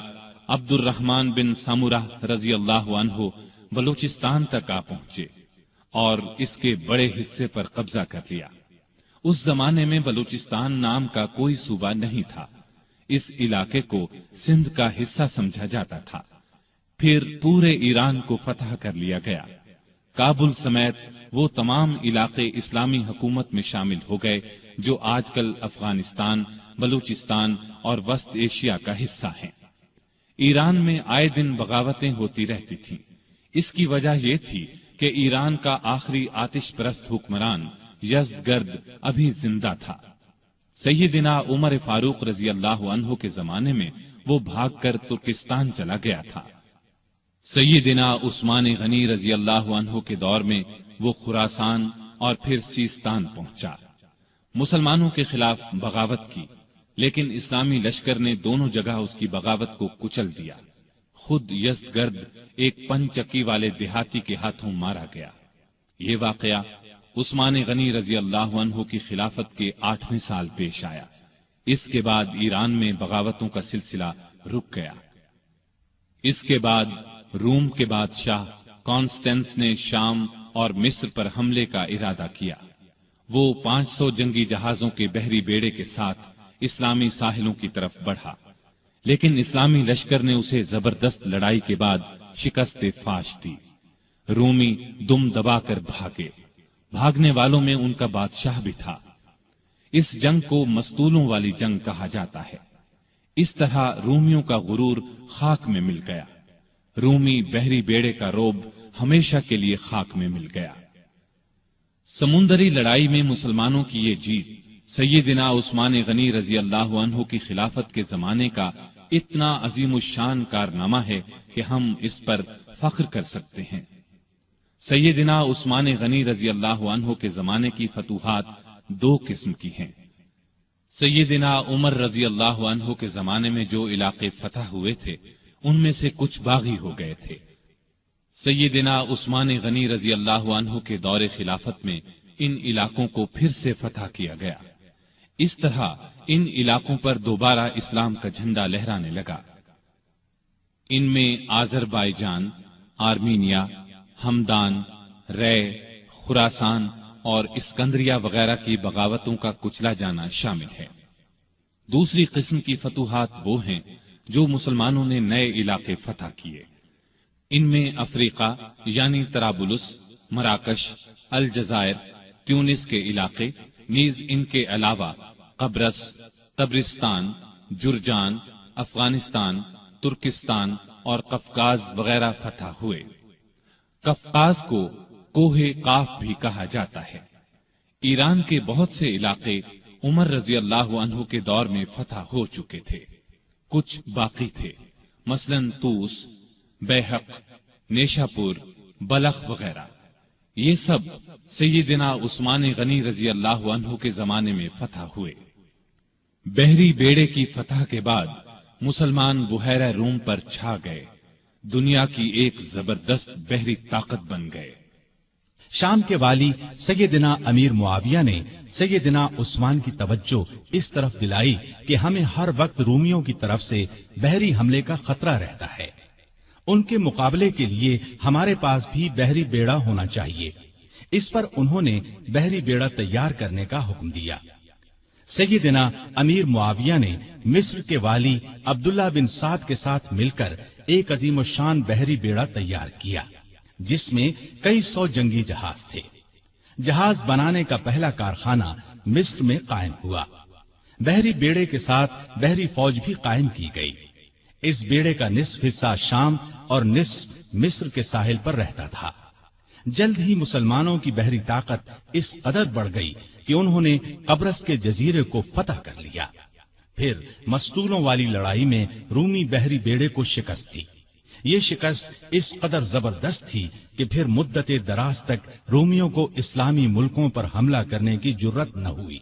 عبد الرحمن بن سمرہ رضی اللہ عنہ بلوچستان تک آ پہنچے اور اس کے بڑے حصے پر قبضہ کر لیا۔ اس زمانے میں بلوچستان نام کا کوئی صوبہ نہیں تھا۔ اس علاقے کو سندھ کا حصہ سمجھا جاتا تھا۔ پھر پورے ایران کو فتح کر لیا گیا۔ کابل سمیت وہ تمام علاقے اسلامی حکومت میں شامل ہو گئے جو آج کل افغانستان، بلوچستان اور وسط ایشیا کا حصہ ہیں۔ ایران میں آئے دن بغاوتیں ہوتی رہتی تھیں۔ اس کی وجہ یہ تھی کہ ایران کا آخری آتش پرست حکمران یزدگرد ابھی زندہ تھا۔ سیدنا عمر فاروق رضی اللہ عنہ کے زمانے میں وہ بھاگ کر ترکستان چلا گیا تھا۔ سیدنا عثمان غنی رضی اللہ عنہ کے دور میں وہ خراسان اور پھر سیستان پہنچا۔ مسلمانوں کے خلاف بغاوت کی، لیکن اسلامی لشکر نے دونوں جگہ اس کی بغاوت کو کچل دیا۔ خود یزدگرد ایک پنچکی والے دیہاتی کے ہاتھوں مارا گیا۔ یہ واقعہ عثمان غنی رضی اللہ عنہ کی خلافت کے 8ویں سال پیش آیا۔ اس کے بعد ایران میں بغاوتوں کا سلسلہ رک گیا۔ اس کے بعد روم کے بادشاہ کانسٹینس نے شام اور مصر پر حملے کا ارادہ کیا۔ وہ 500 جنگی جہازوں کے بحری بیڑے کے ساتھ اسلامی ساحلوں کی طرف بڑھا، لیکن اسلامی لشکر نے اسے زبردست لڑائی کے بعد شکست فاش دی۔ رومی دم دبا کر بھاگے۔ بھاگنے والوں میں ان کا بادشاہ بھی تھا۔ اس جنگ کو مستولوں والی جنگ کہا جاتا ہے۔ اس طرح رومیوں کا غرور خاک میں مل گیا۔ رومی بحری بیڑے کا روب ہمیشہ کے لیے خاک میں مل گیا۔ سمندری لڑائی میں مسلمانوں کی یہ جیت سیدنا عثمان غنی رضی اللہ عنہ کی خلافت کے زمانے کا اتنا عظیم الشان کارنامہ ہے کہ ہم اس پر فخر کر سکتے ہیں۔ سیدنا عثمان غنی رضی اللہ عنہ کے زمانے کی فتوحات 2 قسم کی ہیں۔ سیدنا عمر رضی اللہ عنہ کے زمانے میں جو علاقے فتح ہوئے تھے ان میں سے کچھ باغی ہو گئے تھے۔ سیدنا عثمان غنی رضی اللہ عنہ کے دور خلافت میں ان علاقوں کو پھر سے فتح کیا گیا۔ اس طرح ان علاقوں پر دوبارہ اسلام کا جھنڈا لہرانے لگا۔ ان میں آذربائیجان، آرمینیا، ہمدان، رے، خراسان اور اسکندریہ وغیرہ کی بغاوتوں کا کچلا جانا شامل ہے۔ دوسری قسم کی فتوحات وہ ہیں جو مسلمانوں نے نئے علاقے فتح کیے۔ ان میں افریقہ یعنی طرابلس، مراکش، الجزائر، تیونس کے علاقے، نیز ان کے علاوہ قبرص، طبرستان، جرجان، افغانستان، ترکستان اور قفقاز وغیرہ فتح ہوئے۔ قفقاز کو کوہ قاف بھی کہا جاتا ہے۔ ایران کے بہت سے علاقے عمر رضی اللہ عنہ کے دور میں فتح ہو چکے تھے، کچھ باقی تھے، مثلا طوس، بیحق، نیشاپور، بلخ وغیرہ۔ یہ سب سیدنا عثمان غنی رضی اللہ عنہ کے زمانے میں فتح ہوئے۔ بحری بیڑے کی فتح کے بعد مسلمان بحیرہ روم پر چھا گئے، دنیا کی ایک زبردست بحری طاقت بن گئے۔ شام کے والی سیدنا امیر معاویہ نے سیدنا عثمان کی توجہ اس طرف دلائی کہ ہمیں ہر وقت رومیوں کی طرف سے بحری حملے کا خطرہ رہتا ہے، ان کے مقابلے کے لیے ہمارے پاس بھی بحری بیڑا ہونا چاہیے۔ اس پر انہوں نے بحری بیڑا تیار کرنے کا حکم دیا۔ سیدنا امیر معاویہ نے مصر کے والی عبداللہ بن سعد کے ساتھ مل کر ایک عظیم الشان بحری بیڑا تیار کیا، جس میں کئی سو جنگی جہاز تھے۔ جہاز بنانے کا پہلا کارخانہ مصر میں قائم ہوا۔ بحری بیڑے کے ساتھ بحری فوج بھی قائم کی گئی۔ اس بیڑے کا نصف حصہ شام اور نصف مصر کے ساحل پر رہتا تھا۔ جلد ہی مسلمانوں کی بحری طاقت اس قدر بڑھ گئی کہ انہوں نے قبرص کے جزیرے کو فتح کر لیا۔ پھر مستولوں والی لڑائی میں رومی بحری بیڑے کو شکست دی۔ یہ شکست اس قدر زبردست تھی کہ پھر مدت دراز تک رومیوں کو اسلامی ملکوں پر حملہ کرنے کی جرت نہ ہوئی۔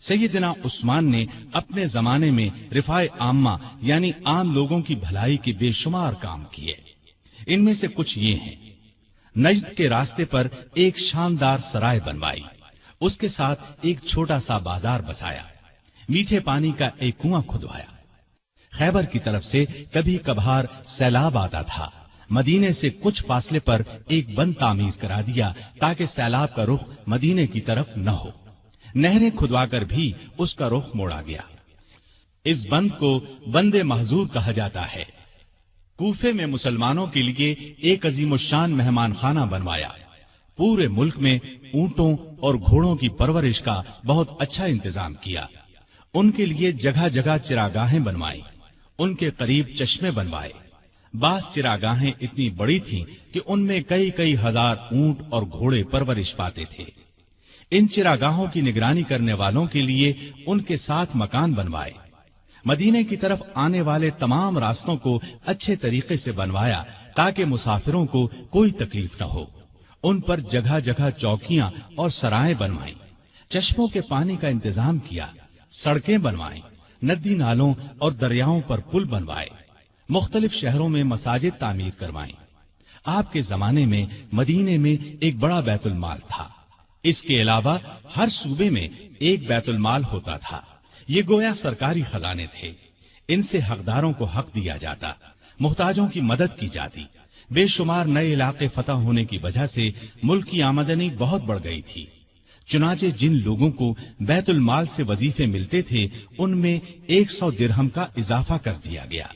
سیدنا عثمان نے اپنے زمانے میں رفاع عامہ یعنی عام لوگوں کی بھلائی کے بے شمار کام کیے۔ ان میں سے کچھ یہ ہیں: نجد کے راستے پر ایک شاندار سرائے بنوائی، اس کے ساتھ ایک چھوٹا سا بازار بسایا، میٹھے پانی کا ایک کنواں کھدوایا۔ خیبر کی طرف سے کبھی کبھار سیلاب آتا تھا، مدینے سے کچھ فاصلے پر ایک بند تعمیر کرا دیا تاکہ سیلاب کا رخ مدینے کی طرف نہ ہو۔ نہریں کھدوا کر بھی اس کا رخ موڑا گیا۔ اس بند کو بند محظور کہا جاتا ہے۔ کوفے میں مسلمانوں کے لیے ایک عظیم الشان مہمان خانہ بنوایا۔ پورے ملک میں اونٹوں اور گھوڑوں کی پرورش کا بہت اچھا انتظام کیا۔ ان کے لیے جگہ جگہ چراگاہیں بنوائی، ان کے قریب چشمے بنوائے۔ بعض چراگاہیں اتنی بڑی تھیں کہ ان میں کئی کئی ہزار اونٹ اور گھوڑے پرورش پاتے تھے۔ ان چراگاہوں کی نگرانی کرنے والوں کے لیے ان کے ساتھ مکان بنوائے۔ مدینے کی طرف آنے والے تمام راستوں کو اچھے طریقے سے بنوایا تاکہ مسافروں کو کوئی تکلیف نہ ہو۔ ان پر جگہ جگہ چوکیاں اور سرائیں بنوائیں، چشموں کے پانی کا انتظام کیا، سڑکیں بنوائیں، ندی نالوں اور دریاؤں پر پل بنوائے، مختلف شہروں میں مساجد تعمیر کروائیں۔ آپ کے زمانے میں مدینے میں ایک بڑا بیت المال تھا۔ اس کے علاوہ ہر صوبے میں ایک بیت المال ہوتا تھا۔ یہ گویا سرکاری خزانے تھے۔ ان سے حقداروں کو حق دیا جاتا، محتاجوں کی مدد کی جاتی۔ بے شمار نئے علاقے فتح ہونے کی وجہ سے ملک کی آمدنی بہت بڑھ گئی تھی۔ چنانچہ جن لوگوں کو بیت المال سے وظیفے ملتے تھے ان میں 100 درہم کا اضافہ کر دیا گیا۔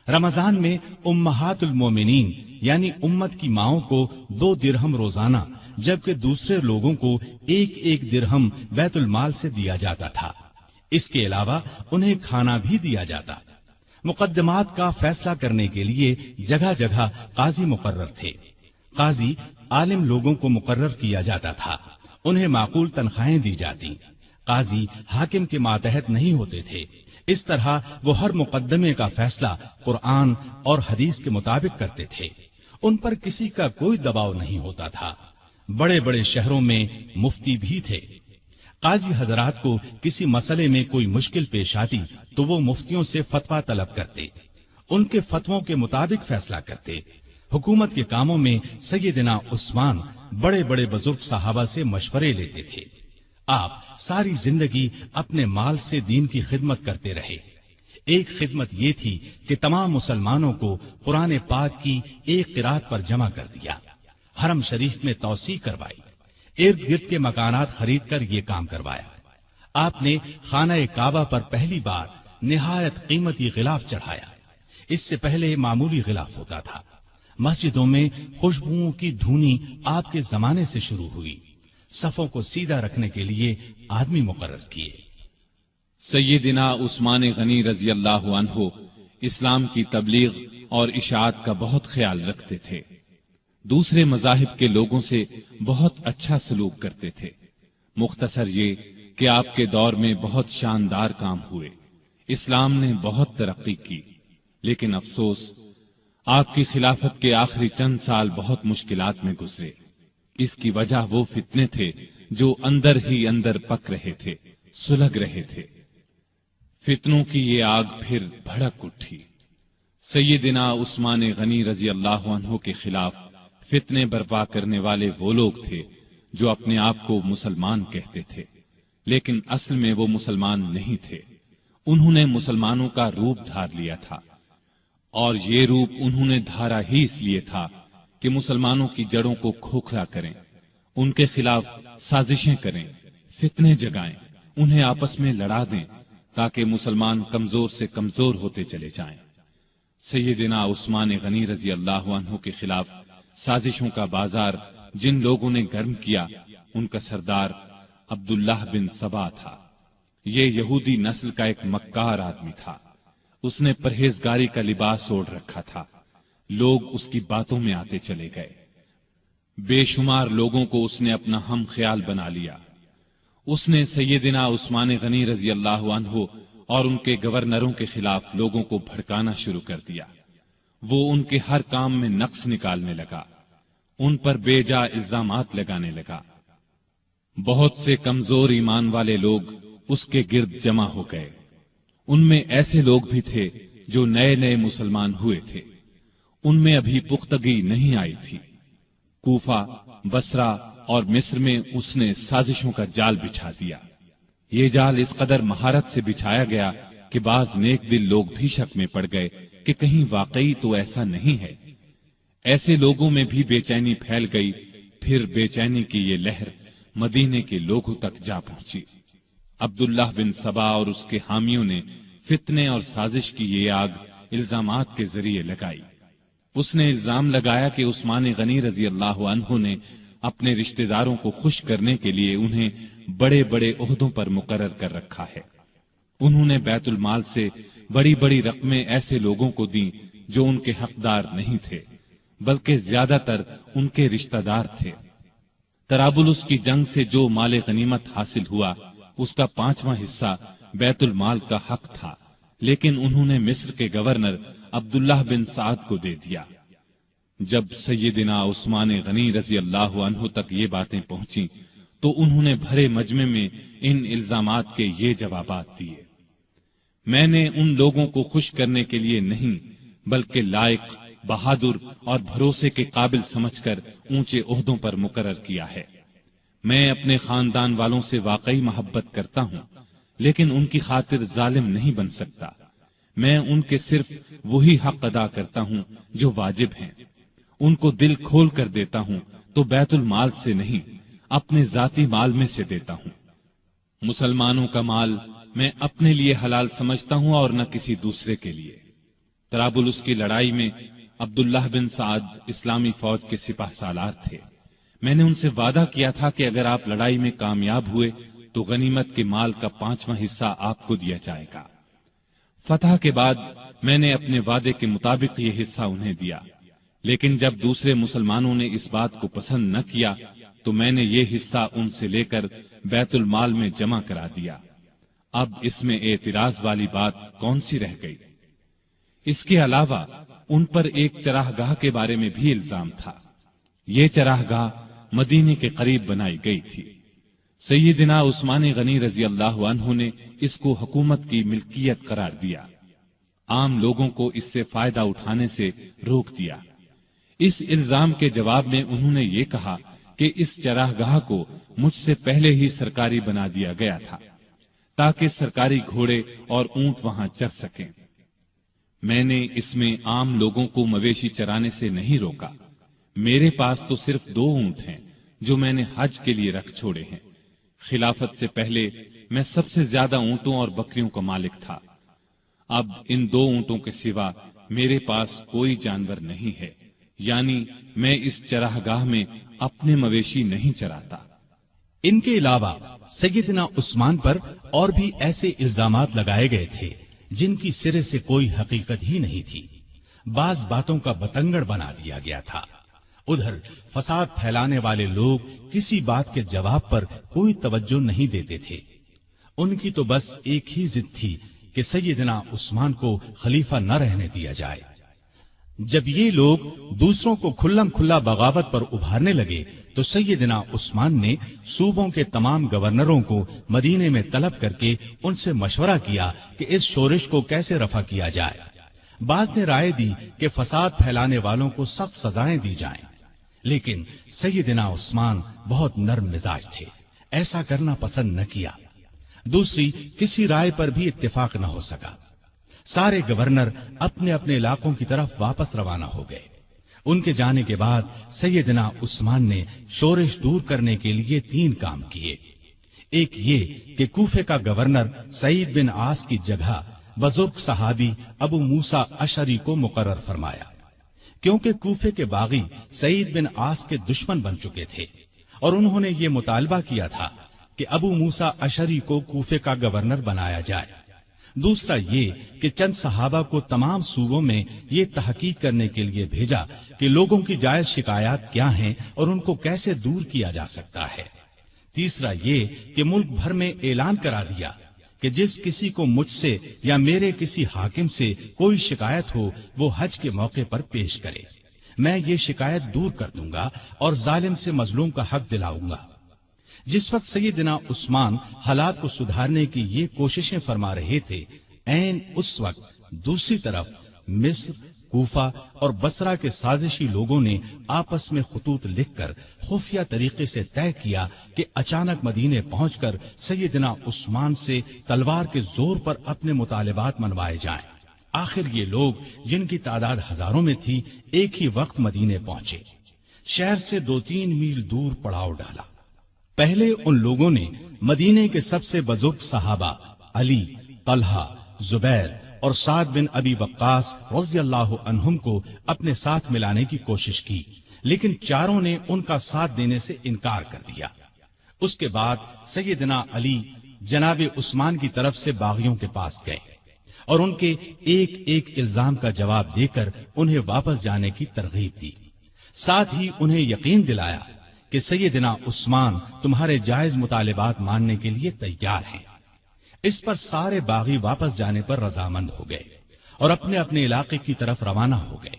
رمضان میں امہات المومنین یعنی امت کی ماؤں کو 2 درہم روزانہ، جبکہ دوسرے لوگوں کو 1 درہم بیت المال سے دیا جاتا تھا۔ اس کے علاوہ انہیں کھانا بھی دیا جاتا۔ مقدمات کا فیصلہ کرنے کے لیے جگہ جگہ قاضی مقرر تھے۔ قاضی عالم لوگوں کو مقرر کیا جاتا تھا، انہیں معقول تنخواہیں دی جاتی۔ قاضی حاکم کے ماتحت نہیں ہوتے تھے۔ اس طرح وہ ہر مقدمے کا فیصلہ قرآن اور حدیث کے مطابق کرتے تھے۔ ان پر کسی کا کوئی دباؤ نہیں ہوتا تھا۔ بڑے بڑے شہروں میں مفتی بھی تھے۔ قاضی حضرات کو کسی مسئلے میں کوئی مشکل پیش آتی تو وہ مفتیوں سے فتویٰ طلب کرتے، ان کے فتووں کے مطابق فیصلہ کرتے۔ حکومت کے کاموں میں سیدنا عثمان بڑے بڑے بزرگ صحابہ سے مشورے لیتے تھے۔ آپ ساری زندگی اپنے مال سے دین کی خدمت کرتے رہے۔ ایک خدمت یہ تھی کہ تمام مسلمانوں کو قرآن پاک کی ایک قرات پر جمع کر دیا، حرم شریف میں توسیع کروائی، ارد گرد کے مکانات خرید کر یہ کام کروایا۔ آپ نے خانہ کعبہ پر پہلی بار نہایت قیمتی غلاف چڑھایا۔ اس سے پہلے معمولی غلاف ہوتا تھا۔ مسجدوں میں خوشبوؤں کی دھونی آپ کے زمانے سے شروع ہوئی، صفوں کو سیدھا رکھنے کے لیے آدمی مقرر کیے۔ سیدنا عثمان غنی رضی اللہ عنہ اسلام کی تبلیغ اور اشاعت کا بہت خیال رکھتے تھے، دوسرے مذاہب کے لوگوں سے بہت اچھا سلوک کرتے تھے۔ مختصر یہ کہ آپ کے دور میں بہت شاندار کام ہوئے، اسلام نے بہت ترقی کی، لیکن افسوس آپ کی خلافت کے آخری چند سال بہت مشکلات میں گزرے۔ اس کی وجہ وہ فتنے تھے جو اندر ہی اندر پک رہے تھے، سلگ رہے تھے۔ فتنوں کی یہ آگ پھر بھڑک اٹھی۔ سیدنا عثمان غنی رضی اللہ عنہ کے خلاف فتنے برپا کرنے والے وہ لوگ تھے جو اپنے آپ کو مسلمان کہتے تھے، لیکن اصل میں وہ مسلمان نہیں تھے۔ انہوں نے مسلمانوں کا روپ دھار لیا تھا، اور یہ روپ انہوں نے دھارا ہی اس لیے تھا کہ مسلمانوں کی جڑوں کو کھوکھلا کریں، ان کے خلاف سازشیں کریں، فتنے جگائیں، انہیں آپس میں لڑا دیں تاکہ مسلمان کمزور سے کمزور ہوتے چلے جائیں۔ سیدنا عثمان غنی رضی اللہ عنہ کے خلاف سازشوں کا بازار جن لوگوں نے گرم کیا، ان کا سردار عبداللہ بن سبا تھا۔ یہ یہودی نسل کا ایک مکار آدمی تھا، اس نے پرہیزگاری کا لباس اوڑھ رکھا تھا، لوگ اس کی باتوں میں آتے چلے گئے، بے شمار لوگوں کو اس نے اپنا ہم خیال بنا لیا۔ اس نے سیدنا عثمان غنی رضی اللہ عنہ اور ان کے گورنروں کے خلاف لوگوں کو بھڑکانا شروع کر دیا۔ وہ ان کے ہر کام میں نقص نکالنے لگا، ان پر بے جا الزامات لگانے لگا۔ بہت سے کمزور ایمان والے لوگ اس کے گرد جمع ہو گئے، ان میں ایسے لوگ بھی تھے جو نئے نئے مسلمان ہوئے تھے، ان میں ابھی پختگی نہیں آئی تھی۔ کوفہ، بصرہ اور مصر میں اس نے سازشوں کا جال بچھا دیا۔ یہ جال اس قدر مہارت سے بچھایا گیا کہ بعض نیک دل لوگ بھی شک میں پڑ گئے کہ کہیں واقعی تو ایسا نہیں ہے۔ ایسے لوگوں میں بھی بے چینی پھیل گئی، پھر بے چینی کی یہ لہر مدینے کے لوگوں تک جا پہنچی۔ عبداللہ بن سبا اور اس کے حامیوں نے فتنے اور سازش کی یہ آگ الزامات کے ذریعے لگائی۔ اس نے الزام لگایا کہ عثمان غنی رضی اللہ عنہ نے اپنے رشتہ داروں کو خوش کرنے کے لیے انہیں بڑے بڑے عہدوں پر مقرر کر رکھا ہے۔ انہوں نے بیت المال سے بڑی بڑی رقمیں ایسے لوگوں کو دیں جو ان کے حقدار نہیں تھے، بلکہ زیادہ تر ان کے رشتہ دار تھے۔ طرابلس کی جنگ سے جو مال غنیمت حاصل ہوا، اس کا 5واں حصہ بیت المال کا حق تھا، لیکن انہوں نے مصر کے گورنر عبداللہ بن سعد کو دے دیا۔ جب سیدنا عثمان غنی رضی اللہ عنہ تک یہ باتیں پہنچیں تو انہوں نے بھرے مجمع میں ان الزامات کے یہ جوابات دیے۔ میں نے ان لوگوں کو خوش کرنے کے لیے نہیں، بلکہ لائق، بہادر اور بھروسے کے قابل سمجھ کر اونچے عہدوں پر مقرر کیا ہے۔ میں اپنے خاندان والوں سے واقعی محبت کرتا ہوں، لیکن ان کی خاطر ظالم نہیں بن سکتا۔ میں ان کے صرف وہی حق ادا کرتا ہوں جو واجب ہیں، ان کو دل کھول کر دیتا ہوں تو بیت المال سے نہیں، اپنے ذاتی مال میں سے دیتا ہوں۔ مسلمانوں کا مال میں اپنے لیے حلال سمجھتا ہوں اور نہ کسی دوسرے کے لیے۔ طرابلس کی لڑائی میں عبداللہ بن سعد اسلامی فوج کے سپاہ سالار تھے۔ میں نے ان سے وعدہ کیا تھا کہ اگر آپ لڑائی میں کامیاب ہوئے تو غنیمت کے مال کا 5واں حصہ آپ کو دیا جائے گا۔ فتح کے بعد میں نے اپنے وعدے کے مطابق یہ حصہ انہیں دیا، لیکن جب دوسرے مسلمانوں نے اس بات کو پسند نہ کیا تو میں نے یہ حصہ ان سے لے کر بیت المال میں جمع کرا دیا۔ اب اس میں اعتراض والی بات کون سی رہ گئی؟ اس کے علاوہ ان پر ایک چراہ گاہ کے بارے میں بھی الزام تھا۔ یہ چراہ گاہ مدینے کے قریب بنائی گئی تھی۔ سیدنا عثمان غنی رضی اللہ عنہ نے اس کو حکومت کی ملکیت قرار دیا، عام لوگوں کو اس سے فائدہ اٹھانے سے روک دیا۔ اس الزام کے جواب میں انہوں نے یہ کہا کہ اس چراہ گاہ کو مجھ سے پہلے ہی سرکاری بنا دیا گیا تھا تاکہ سرکاری گھوڑے اور اونٹ وہاں چر سکیں۔ میں نے اس میں عام لوگوں کو مویشی چرانے سے نہیں روکا۔ میرے پاس تو صرف 2 اونٹ ہیں جو میں نے حج کے لیے رکھ چھوڑے ہیں۔ خلافت سے پہلے میں سب سے زیادہ اونٹوں اور بکریوں کا مالک تھا۔ اب ان 2 اونٹوں کے سوا میرے پاس کوئی جانور نہیں ہے، یعنی میں اس چراگاہ میں اپنے مویشی نہیں چراتا۔ ان کے علاوہ سیدنا عثمان پر اور بھی ایسے الزامات لگائے گئے تھے جن کی سرے سے کوئی حقیقت ہی نہیں تھی۔ بعض باتوں کا بتنگڑ بنا دیا گیا تھا۔ ادھر فساد پھیلانے والے لوگ کسی بات کے جواب پر کوئی توجہ نہیں دیتے تھے۔ ان کی تو بس ایک ہی ضد تھی کہ سیدنا عثمان کو خلیفہ نہ رہنے دیا جائے۔ جب یہ لوگ دوسروں کو کھلم کھلا بغاوت پر ابھارنے لگے تو سیدنا عثمان نے صوبوں کے تمام گورنروں کو مدینے میں طلب کر کے ان سے مشورہ کیا کہ اس شورش کو کیسے رفع کیا جائے۔ بعض نے رائے دی کہ فساد پھیلانے والوں کو سخت سزائیں دی جائیں، لیکن سیدنا عثمان بہت نرم مزاج تھے، ایسا کرنا پسند نہ کیا۔ دوسری کسی رائے پر بھی اتفاق نہ ہو سکا۔ سارے گورنر اپنے اپنے علاقوں کی طرف واپس روانہ ہو گئے۔ ان کے جانے کے بعد سیدنا عثمان نے شورش دور کرنے کے لیے 3 کام کیے۔ ایک یہ کہ کوفے کا گورنر سعید بن عاص کی جگہ بزرگ صحابی ابو موسیٰ اشعری کو مقرر فرمایا، کیونکہ کوفے کے باغی سعید بن عاص کے دشمن بن چکے تھے اور انہوں نے یہ مطالبہ کیا تھا کہ ابو موسیٰ اشعری کو کوفے کا گورنر بنایا جائے۔ دوسرا یہ کہ چند صحابہ کو تمام صوبوں میں یہ تحقیق کرنے کے لیے بھیجا کہ لوگوں کی جائز شکایات کیا ہیں اور ان کو کیسے دور کیا جا سکتا ہے۔ تیسرا یہ کہ ملک بھر میں اعلان کرا دیا کہ جس کسی کو مجھ سے یا میرے کسی حاکم سے کوئی شکایت ہو وہ حج کے موقع پر پیش کرے، میں یہ شکایت دور کر دوں گا اور ظالم سے مظلوم کا حق دلاؤں گا۔ جس وقت سیدنا عثمان حالات کو سدھارنے کی یہ کوششیں فرما رہے تھے، عین اس وقت دوسری طرف مصر، کوفہ اور بصرہ کے سازشی لوگوں نے آپس میں خطوط لکھ کر خفیہ طریقے سے طے کیا کہ اچانک مدینے پہنچ کر سیدنا عثمان سے تلوار کے زور پر اپنے مطالبات منوائے جائیں۔ آخر یہ لوگ جن کی تعداد ہزاروں میں تھی ایک ہی وقت مدینے پہنچے۔ شہر سے 2-3 میل دور پڑاؤ ڈالا۔ پہلے ان لوگوں نے مدینے کے سب سے بزرگ صحابہ علی، طلحہ، زبیر اور سعد بن ابی وقاص رضی اللہ عنہم کو اپنے ساتھ ملانے کی کوشش کی، لیکن چاروں نے ان کا ساتھ دینے سے انکار کر دیا۔ اس کے بعد سیدنا علی جناب عثمان کی طرف سے باغیوں کے پاس گئے اور ان کے ایک ایک الزام کا جواب دے کر انہیں واپس جانے کی ترغیب دی، ساتھ ہی انہیں یقین دلایا کہ سیدنا عثمان تمہارے جائز مطالبات ماننے کے لیے تیار ہیں۔ اس پر سارے باغی واپس جانے پر رضامند ہو گئے اور اپنے اپنے علاقے کی طرف روانہ ہو گئے۔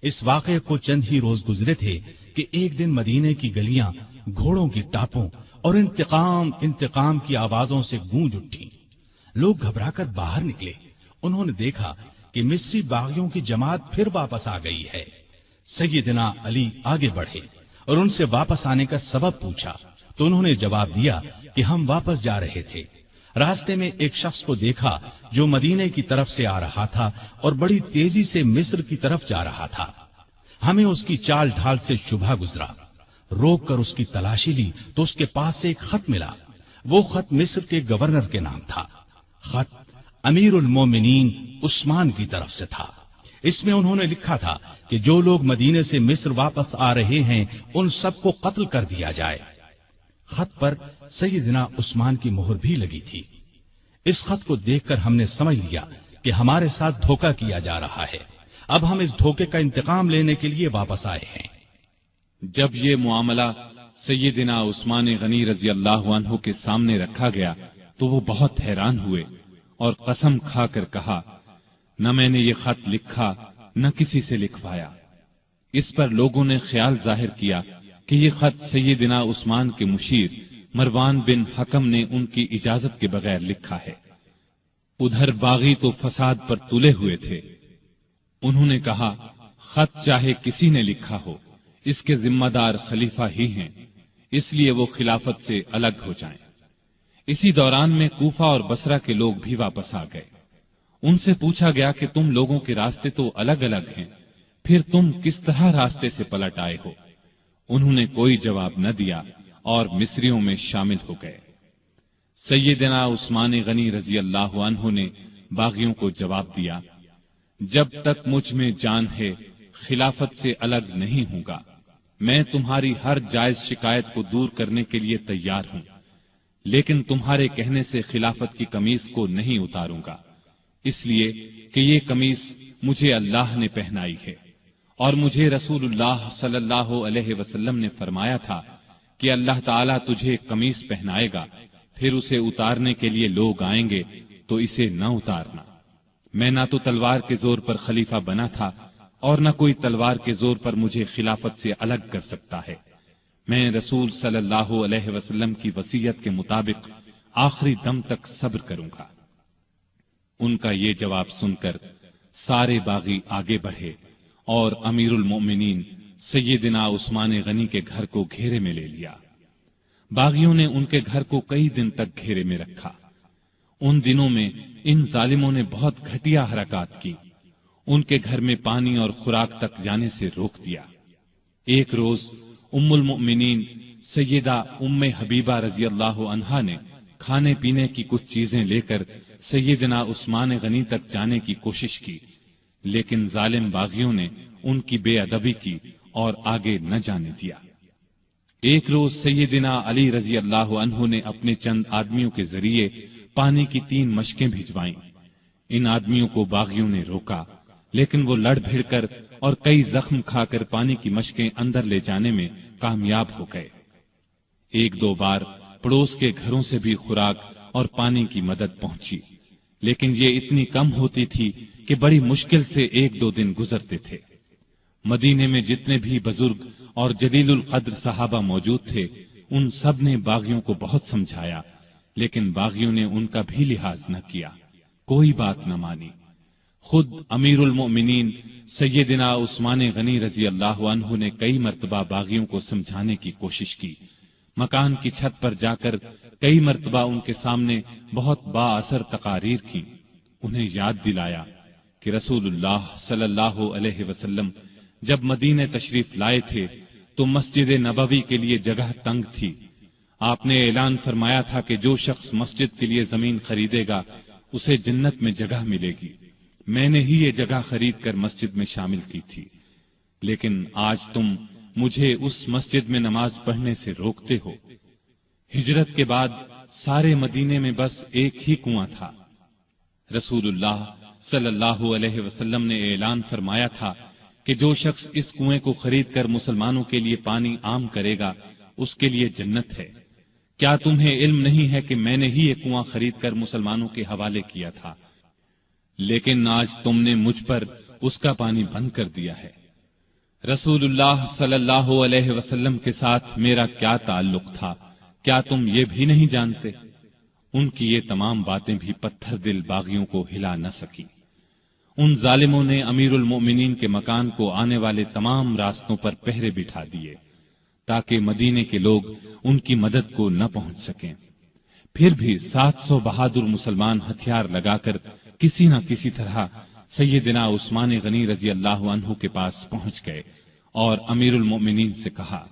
اس واقعے کو چند ہی روز گزرے تھے کہ ایک دن مدینے کی گلیاں گھوڑوں کی ٹاپوں اور انتقام کی آوازوں سے گونج اٹھی۔ لوگ گھبرا کر باہر نکلے۔ انہوں نے دیکھا کہ مصری باغیوں کی جماعت پھر واپس آ گئی ہے۔ سیدنا علی آگے بڑھے اور ان سے واپس آنے کا سبب پوچھا تو انہوں نے جواب دیا کہ ہم واپس جا رہے تھے، راستے میں ایک شخص کو دیکھا جو مدینے کی طرف سے آ رہا تھا اور بڑی تیزی سے مصر کی طرف جا رہا تھا۔ ہمیں اس کی چال ڈھال سے شبہ گزرا، روک کر اس کی تلاشی لی تو اس کے پاس سے ایک خط ملا۔ وہ خط مصر کے گورنر کے نام تھا۔ خط امیر المومنین عثمان کی طرف سے تھا۔ اس میں انہوں نے لکھا تھا کہ جو لوگ مدینے سے مصر واپس آ رہے ہیں ان سب کو قتل کر دیا جائے۔ خط پر سیدنا عثمان کی مہر بھی لگی تھی۔ اس خط کو دیکھ کر ہم نے سمجھ لیا کہ ہمارے ساتھ دھوکہ کیا جا رہا ہے۔ اب ہم اس دھوکے کا انتقام لینے کے لیے واپس آئے ہیں۔ جب یہ معاملہ سیدنا عثمان غنی رضی اللہ عنہ کے سامنے رکھا گیا تو وہ بہت حیران ہوئے اور قسم کھا کر کہا، نہ میں نے یہ خط لکھا نہ کسی سے لکھوایا۔ اس پر لوگوں نے خیال ظاہر کیا کہ یہ خط سیدنا عثمان کے مشیر مروان بن حکم نے ان کی اجازت کے بغیر لکھا ہے۔ ادھر باغی تو فساد پر تلے ہوئے تھے۔ انہوں نے کہا، خط چاہے کسی نے لکھا ہو، اس کے ذمہ دار خلیفہ ہی ہیں، اس لیے وہ خلافت سے الگ ہو جائیں۔ اسی دوران میں کوفہ اور بصرہ کے لوگ بھی واپس آ گئے۔ ان سے پوچھا گیا کہ تم لوگوں کے راستے تو الگ الگ ہیں، پھر تم کس طرح راستے سے پلٹ آئے ہو؟ انہوں نے کوئی جواب نہ دیا اور مصریوں میں شامل ہو گئے۔ سیدنا عثمان غنی رضی اللہ عنہ نے باغیوں کو جواب دیا، جب تک مجھ میں جان ہے خلافت سے الگ نہیں ہوں گا۔ میں تمہاری ہر جائز شکایت کو دور کرنے کے لیے تیار ہوں، لیکن تمہارے کہنے سے خلافت کی قمیص کو نہیں اتاروں گا، اس لیے کہ یہ قمیص مجھے اللہ نے پہنائی ہے، اور مجھے رسول اللہ صلی اللہ علیہ وسلم نے فرمایا تھا کہ اللہ تعالیٰ تجھے قمیص پہنائے گا، پھر اسے اتارنے کے لیے لوگ آئیں گے تو اسے نہ اتارنا۔ میں نہ تو تلوار کے زور پر خلیفہ بنا تھا اور نہ کوئی تلوار کے زور پر مجھے خلافت سے الگ کر سکتا ہے۔ میں رسول صلی اللہ علیہ وسلم کی وصیت کے مطابق آخری دم تک صبر کروں گا۔ ان کا یہ جواب سن کر سارے باغی آگے بڑھے اور امیر المؤمنین سیدنا عثمان غنی کے گھر کو گھیرے میں لے لیا۔ باغیوں نے ان کے گھر کو کئی دن تک گھیرے میں رکھا۔ ان دنوں میں ان ظالموں نے بہت گھٹیا حرکات کی، ان کے گھر میں پانی اور خوراک تک جانے سے روک دیا۔ ایک روز ام المؤمنین سیدہ ام حبیبہ رضی اللہ عنہا نے کھانے پینے کی کچھ چیزیں لے کر سیدنا عثمان غنی تک جانے کی کوشش کی، لیکن ظالم باغیوں نے ان کی بے ادبی کی اور آگے نہ جانے دیا۔ ایک روز سیدنا علی رضی اللہ عنہ نے اپنے چند آدمیوں کے ذریعے پانی کی 3 مشکیں بھجوائیں۔ ان آدمیوں کو باغیوں نے روکا، لیکن وہ لڑ بھیڑ کر اور کئی زخم کھا کر پانی کی مشکیں اندر لے جانے میں کامیاب ہو گئے۔ 1-2 بار پڑوس کے گھروں سے بھی خوراک اور پانی کی مدد پہنچی، لیکن یہ اتنی کم ہوتی تھی کہ بڑی مشکل سے 1-2 دن گزرتے تھے۔ مدینے میں جتنے بھی بزرگ اور جلیل القدر صحابہ موجود تھے، ان سب نے باغیوں کو بہت سمجھایا، لیکن باغیوں نے ان کا بھی لحاظ نہ کیا، کوئی بات نہ مانی۔ خود امیر المؤمنین سیدنا عثمان غنی رضی اللہ عنہ نے کئی مرتبہ باغیوں کو سمجھانے کی کوشش کی، مکان کی چھت پر جا کر کئی مرتبہ ان کے سامنے بہت با اثر تقاریر کی، انہیں یاد دلایا کہ رسول اللہ صلی اللہ علیہ وسلم جب مدینے تشریف لائے تھے تو مسجد نبوی کے لیے جگہ تنگ تھی۔ آپ نے اعلان فرمایا تھا کہ جو شخص مسجد کے لیے زمین خریدے گا اسے جنت میں جگہ ملے گی۔ میں نے ہی یہ جگہ خرید کر مسجد میں شامل کی تھی، لیکن آج تم مجھے اس مسجد میں نماز پڑھنے سے روکتے ہو۔ ہجرت کے بعد سارے مدینے میں بس ایک ہی کنواں تھا۔ رسول اللہ صلی اللہ علیہ وسلم نے اعلان فرمایا تھا کہ جو شخص اس کنویں کو خرید کر مسلمانوں کے لیے پانی عام کرے گا اس کے لیے جنت ہے۔ کیا تمہیں علم نہیں ہے کہ میں نے ہی یہ کنواں خرید کر مسلمانوں کے حوالے کیا تھا، لیکن آج تم نے مجھ پر اس کا پانی بند کر دیا ہے۔ رسول اللہ صلی اللہ علیہ وسلم کے ساتھ میرا کیا تعلق تھا، کیا تم یہ بھی نہیں جانتے؟ ان کی یہ تمام باتیں بھی پتھر دل باغیوں کو ہلا نہ سکی۔ ان ظالموں نے امیر المؤمنین کے مکان کو آنے والے تمام راستوں پر پہرے بٹھا دیے تاکہ مدینے کے لوگ ان کی مدد کو نہ پہنچ سکیں۔ پھر بھی 700 بہادر مسلمان ہتھیار لگا کر کسی نہ کسی طرح سیدنا عثمان غنی رضی اللہ عنہ کے پاس پہنچ گئے اور امیر المؤمنین سے کہا،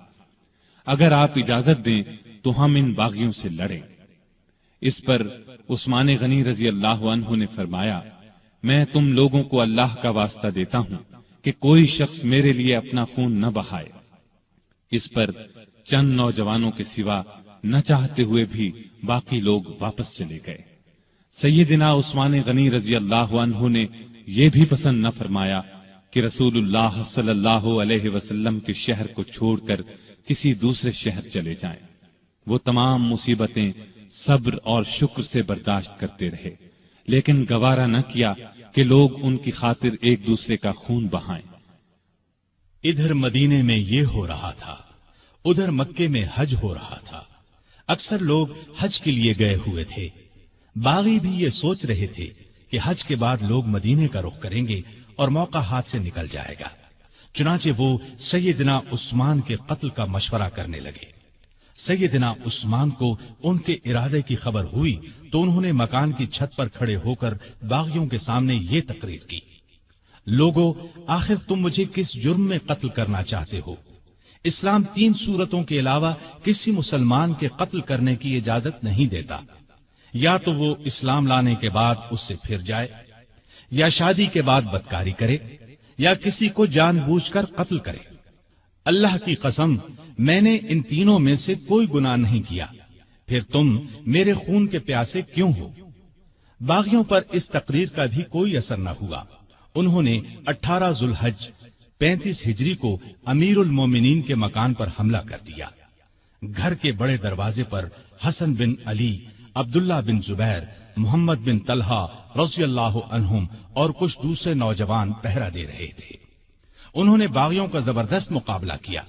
اگر آپ اجازت دیں تو ہم ان باغیوں سے لڑیں۔ اس پر عثمان غنی رضی اللہ عنہ نے فرمایا، میں تم لوگوں کو اللہ کا واسطہ دیتا ہوں کہ کوئی شخص میرے لیے اپنا خون نہ بہائے۔ اس پر چند نوجوانوں کے سوا نہ چاہتے ہوئے بھی باقی لوگ واپس چلے گئے۔ سیدنا عثمان غنی رضی اللہ عنہ نے یہ بھی پسند نہ فرمایا کہ رسول اللہ صلی اللہ علیہ وسلم کے شہر کو چھوڑ کر کسی دوسرے شہر چلے جائیں۔ وہ تمام مصیبتیں صبر اور شکر سے برداشت کرتے رہے، لیکن گوارا نہ کیا کہ لوگ ان کی خاطر ایک دوسرے کا خون بہائیں۔ ادھر مدینے میں یہ ہو رہا تھا، ادھر مکے میں حج ہو رہا تھا۔ اکثر لوگ حج کے لیے گئے ہوئے تھے۔ باغی بھی یہ سوچ رہے تھے کہ حج کے بعد لوگ مدینے کا رخ کریں گے اور موقع ہاتھ سے نکل جائے گا، چنانچہ وہ سیدنا عثمان کے قتل کا مشورہ کرنے لگے۔ سیدنا عثمان کو ان کے ارادے کی خبر ہوئی تو انہوں نے مکان کی چھت پر کھڑے ہو کر باغیوں کے سامنے یہ تقریر کی، لوگو، آخر تم مجھے کس جرم میں قتل کرنا چاہتے ہو؟ اسلام 3 صورتوں کے علاوہ کسی مسلمان کے قتل کرنے کی اجازت نہیں دیتا، یا تو وہ اسلام لانے کے بعد اس سے پھر جائے، یا شادی کے بعد بدکاری کرے، یا کسی کو جان بوجھ کر قتل کرے۔ اللہ کی قسم میں نے ان تینوں میں سے کوئی گناہ نہیں کیا، پھر تم میرے خون کے پیاسے کیوں ہو؟ باغیوں پر اس تقریر کا بھی کوئی اثر نہ ہوا۔ انہوں نے 18 ذوالحج 35 ہجری کو امیر المومنین کے مکان پر حملہ کر دیا۔ گھر کے بڑے دروازے پر حسن بن علی، عبداللہ بن زبیر، محمد بن طلحہ رضی اللہ عنہم اور کچھ دوسرے نوجوان پہرا دے رہے تھے۔ انہوں نے باغیوں کا زبردست مقابلہ کیا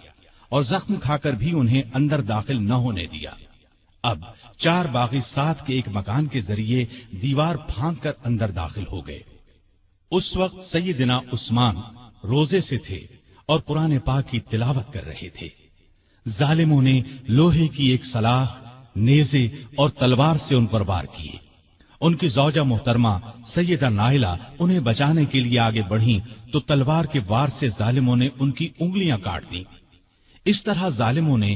اور زخم کھا کر بھی انہیں اندر داخل نہ ہونے دیا۔ اب 4 باغی ساتھ کے ایک مکان کے ذریعے دیوار پھاند کر اندر داخل ہو گئے۔ اس وقت سیدنا عثمان روزے سے تھے اور قرآن پاک کی تلاوت کر رہے تھے۔ ظالموں نے لوہے کی ایک سلاخ، نیزے اور تلوار سے ان پر وار کیے۔ ان کی زوجہ محترمہ سیدہ نائلہ انہیں بچانے کے لیے آگے بڑھیں تو تلوار کے وار سے ظالموں نے ان کی انگلیاں کاٹ دیں۔ اس طرح ظالموں نے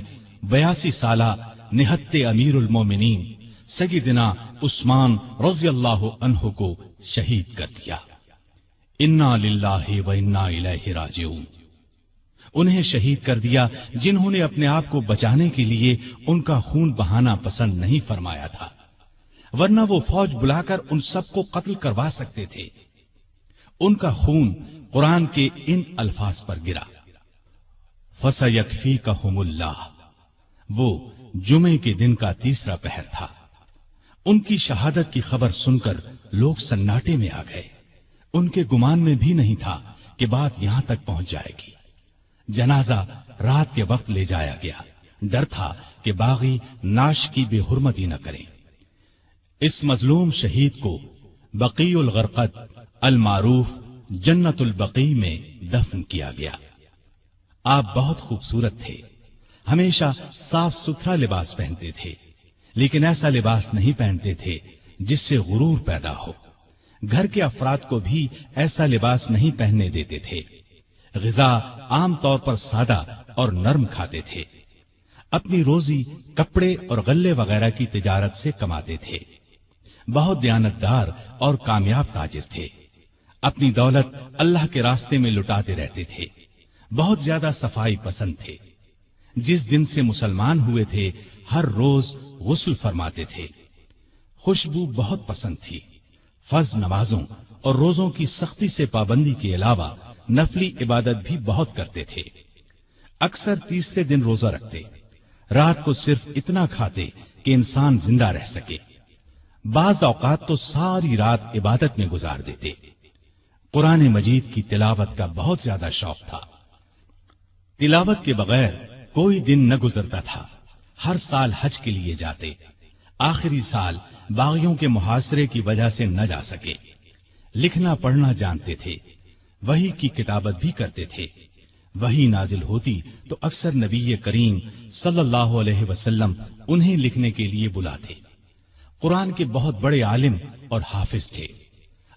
82 سالہ نہتے امیر المومنین سیدنا عثمان رضی اللہ عنہ کو شہید کر دیا۔ انا للہ و انا الیہ راجعون۔ انہیں شہید کر دیا جنہوں نے اپنے آپ کو بچانے کے لیے ان کا خون بہانا پسند نہیں فرمایا تھا، ورنہ وہ فوج بلا کر ان سب کو قتل کروا سکتے تھے۔ ان کا خون قرآن کے ان الفاظ پر گرا، فَسَيَكْفِيكَهُمُ اللَّهُ۔ وہ جمعے کے دن کا تیسرا پہر تھا۔ ان کی شہادت کی خبر سن کر لوگ سناٹے میں آ گئے۔ ان کے گمان میں بھی نہیں تھا کہ بات یہاں تک پہنچ جائے گی۔ جنازہ رات کے وقت لے جایا گیا، ڈر تھا کہ باغی ناش کی بے حرمتی نہ کریں۔ اس مظلوم شہید کو بقیع الغرقد المعروف جنت البقیع میں دفن کیا گیا۔ آپ بہت خوبصورت تھے، ہمیشہ صاف ستھرا لباس پہنتے تھے، لیکن ایسا لباس نہیں پہنتے تھے جس سے غرور پیدا ہو۔ گھر کے افراد کو بھی ایسا لباس نہیں پہننے دیتے تھے۔ غذا عام طور پر سادہ اور نرم کھاتے تھے۔ اپنی روزی کپڑے اور غلے وغیرہ کی تجارت سے کماتے تھے۔ بہت دیانتدار اور کامیاب تاجر تھے۔ اپنی دولت اللہ کے راستے میں لٹاتے رہتے تھے۔ بہت زیادہ صفائی پسند تھے۔ جس دن سے مسلمان ہوئے تھے ہر روز غسل فرماتے تھے۔ خوشبو بہت پسند تھی۔ فرض نمازوں اور روزوں کی سختی سے پابندی کے علاوہ نفلی عبادت بھی بہت کرتے تھے۔ اکثر تیسرے دن روزہ رکھتے، رات کو صرف اتنا کھاتے کہ انسان زندہ رہ سکے۔ بعض اوقات تو ساری رات عبادت میں گزار دیتے۔ قرآن مجید کی تلاوت کا بہت زیادہ شوق تھا۔ تلاوت کے بغیر کوئی دن نہ گزرتا تھا۔ ہر سال حج کے لیے جاتے، آخری سال باغیوں کے محاصرے کی وجہ سے نہ جا سکے۔ لکھنا پڑھنا جانتے تھے، وحی کی کتابت بھی کرتے تھے۔ وحی نازل ہوتی تو اکثر نبی کریم صلی اللہ علیہ وسلم انہیں لکھنے کے لیے بلاتے۔ قرآن کے بہت بڑے عالم اور حافظ تھے۔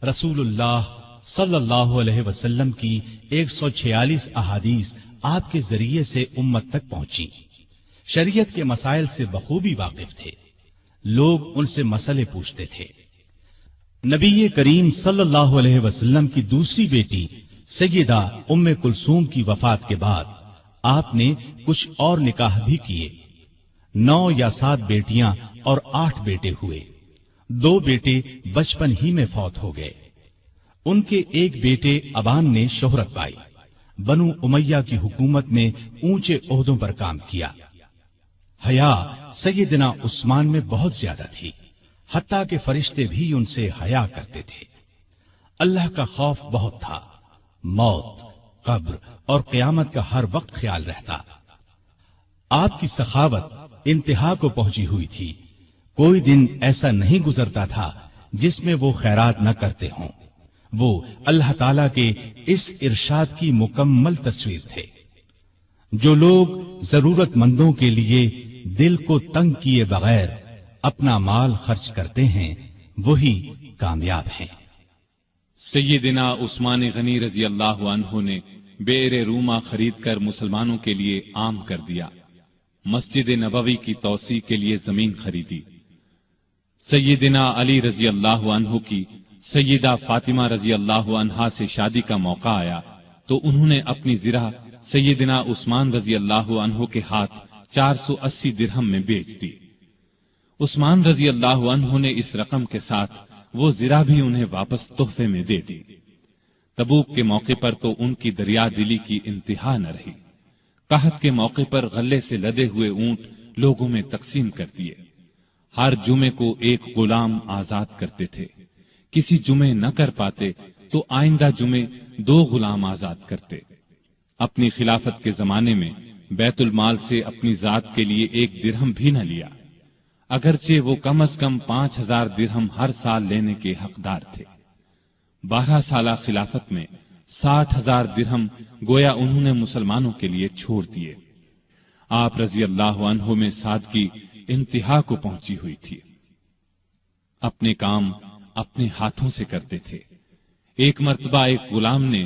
رسول اللہ صلی اللہ علیہ وسلم کی 146 احادیث آپ کے ذریعے سے امت تک پہنچی۔ شریعت کے مسائل سے بخوبی واقف تھے۔ لوگ ان سے مسئلے پوچھتے تھے۔ نبی کریم صلی اللہ علیہ وسلم کی دوسری بیٹی سیدہ ام کلثوم کی وفات کے بعد آپ نے کچھ اور نکاح بھی کیے۔ 9 یا 7 بیٹیاں اور 8 بیٹے ہوئے۔ 2 بیٹے بچپن ہی میں فوت ہو گئے۔ ان کے ایک بیٹے ابان نے شہرت پائی، بنو امیہ کی حکومت میں اونچے عہدوں پر کام کیا۔ حیا سیدنا عثمان میں بہت زیادہ تھی، حتیٰ کہ فرشتے بھی ان سے حیا کرتے تھے۔ اللہ کا خوف بہت تھا، موت، قبر اور قیامت کا ہر وقت خیال رہتا۔ آپ کی سخاوت انتہا کو پہنچی ہوئی تھی۔ کوئی دن ایسا نہیں گزرتا تھا جس میں وہ خیرات نہ کرتے ہوں۔ وہ اللہ تعالی کے اس ارشاد کی مکمل تصویر تھے۔ جو لوگ ضرورت مندوں کے لیے دل کو تنگ کیے بغیر اپنا مال خرچ کرتے ہیں وہی کامیاب ہیں۔ سیدنا عثمان غنی رضی اللہ عنہ نے بئر روما خرید کر مسلمانوں کے لیے عام کر دیا۔ مسجد نبوی کی توسیع کے لیے زمین خریدی۔ سیدنا علی رضی اللہ عنہ کی سیدہ فاطمہ رضی اللہ عنہا سے شادی کا موقع آیا تو انہوں نے اپنی زرہ سیدنا عثمان رضی اللہ عنہ کے ہاتھ 480 درہم میں بیچ دی۔ عثمان رضی اللہ عنہ نے اس رقم کے ساتھ وہ زرہ بھی انہیں واپس تحفے میں دے دی۔ تبوک کے موقع پر تو ان کی دریا دلی کی انتہا نہ رہی۔ قحط کے موقع پر غلے سے لدے ہوئے اونٹ لوگوں میں تقسیم کر دیے۔ ہر جمعے کو ایک غلام آزاد کرتے تھے۔ کسی جمعے نہ کر پاتے تو آئندہ جمعے 2 غلام آزاد کرتے۔ اپنی خلافت کے زمانے میں بیت المال سے اپنی ذات کے لیے 1 درہم بھی نہ لیا، اگرچہ وہ کم از کم 5000 درہم ہر سال لینے کے حقدار تھے۔ 12 سالہ خلافت میں 60,000 درہم گویا انہوں نے مسلمانوں کے لیے چھوڑ دیے۔ آپ رضی اللہ عنہ میں سادگی انتہا کو پہنچی ہوئی تھی۔ اپنے کام اپنے ہاتھوں سے کرتے تھے۔ ایک مرتبہ ایک غلام نے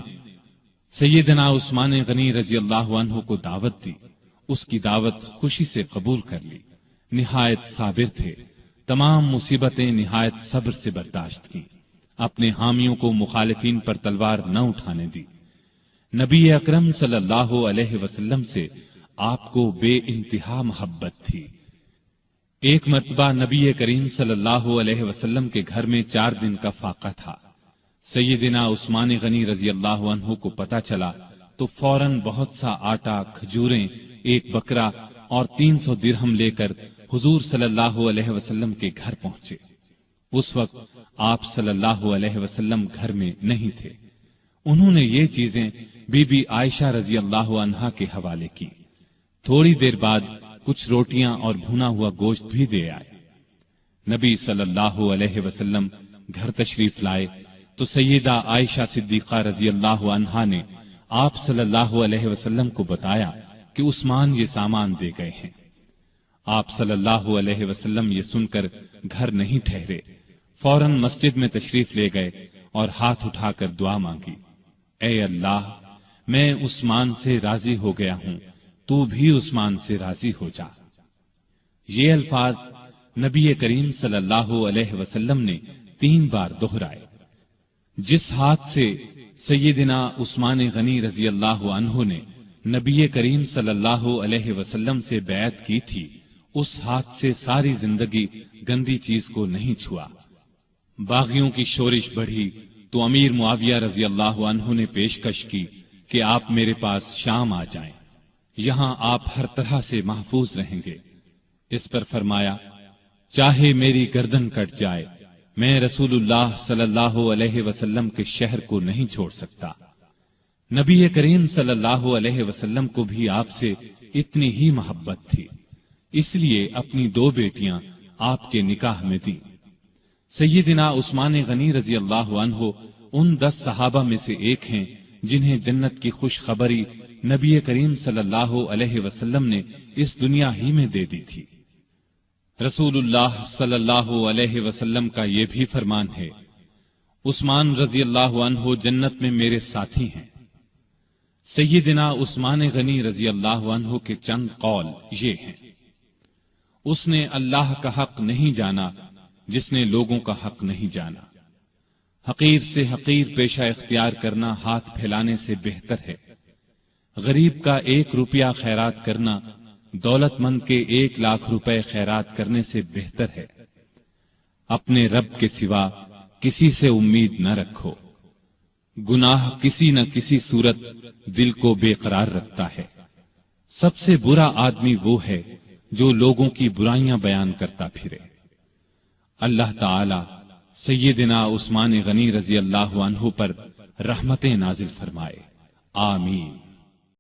سیدنا عثمان غنی رضی اللہ عنہ کو دعوت دی۔ اس کی دعوت خوشی سے قبول کر لی۔ نہایت صابر تھے، تمام مصیبتیں نہایت صبر سے برداشت کی، اپنے حامیوں کو مخالفین پر تلوار نہ اٹھانے دی۔ نبی اکرم صلی اللہ علیہ وسلم سے آپ کو بے انتہا محبت تھی۔ ایک مرتبہ نبی کریم صلی اللہ علیہ وسلم کے گھر میں 4 دن کا فاقہ تھا۔ سیدنا عثمان غنی رضی اللہ عنہ کو پتہ چلا تو فوراً بہت سا آٹا، کھجوریں، 1 بکرا اور 300 درہم لے کر حضور صلی اللہ علیہ وسلم کے گھر پہنچے۔ اس وقت آپ صلی اللہ علیہ وسلم گھر میں نہیں تھے۔ انہوں نے یہ چیزیں بی بی عائشہ رضی اللہ عنہا کے حوالے کی۔ تھوڑی دیر بعد کچھ روٹیاں اور بھنا ہوا گوشت بھی دے آئے۔ نبی صلی اللہ علیہ وسلم گھر تشریف لائے تو سیدہ عائشہ صدیقہ رضی اللہ عنہا نے آپ صلی اللہ علیہ وسلم کو بتایا کہ عثمان یہ سامان دے گئے ہیں۔ آپ صلی اللہ علیہ وسلم یہ سن کر گھر نہیں ٹھہرے، فوراً مسجد میں تشریف لے گئے اور ہاتھ اٹھا کر دعا مانگی، اے اللہ، میں عثمان سے راضی ہو گیا ہوں، تو بھی عثمان سے راضی ہو جا۔ یہ الفاظ نبی کریم صلی اللہ علیہ وسلم نے 3 بار دہرائے۔ جس ہاتھ سے سیدنا عثمان غنی رضی اللہ عنہ نے نبی کریم صلی اللہ علیہ وسلم سے بیعت کی تھی، اس ہاتھ سے ساری زندگی گندی چیز کو نہیں چھوا۔ باغیوں کی شورش بڑھی تو امیر معاویہ رضی اللہ عنہ نے پیشکش کی کہ آپ میرے پاس شام آ جائیں، یہاں آپ ہر طرح سے محفوظ رہیں گے۔ اس پر فرمایا، چاہے میری گردن کٹ جائے، میں رسول اللہ صلی اللہ علیہ وسلم کے شہر کو نہیں چھوڑ سکتا۔ نبی کریم صلی اللہ علیہ وسلم کو بھی آپ سے اتنی ہی محبت تھی، اس لیے اپنی 2 بیٹیاں آپ کے نکاح میں دیں۔ سیدنا عثمان غنی رضی اللہ عنہ ان 10 صحابہ میں سے ایک ہیں جنہیں جنت کی خوشخبری نبی کریم صلی اللہ علیہ وسلم نے اس دنیا ہی میں دے دی تھی۔ رسول اللہ صلی اللہ علیہ وسلم کا یہ بھی فرمان ہے، عثمان رضی اللہ عنہ جنت میں میرے ساتھی ہیں۔ سیدنا عثمان غنی رضی اللہ عنہ کے چند قول یہ ہیں، اس نے اللہ کا حق نہیں جانا جس نے لوگوں کا حق نہیں جانا۔ حقیر سے حقیر پیشہ اختیار کرنا ہاتھ پھیلانے سے بہتر ہے۔ غریب کا 1 روپیہ خیرات کرنا دولت مند کے 1 لاکھ روپے خیرات کرنے سے بہتر ہے۔ اپنے رب کے سوا کسی سے امید نہ رکھو۔ گناہ کسی نہ کسی صورت دل کو بے قرار رکھتا ہے۔ سب سے برا آدمی وہ ہے جو لوگوں کی برائیاں بیان کرتا پھرے۔ اللہ تعالی سیدنا عثمان غنی رضی اللہ عنہ پر رحمتیں نازل فرمائے، آمین۔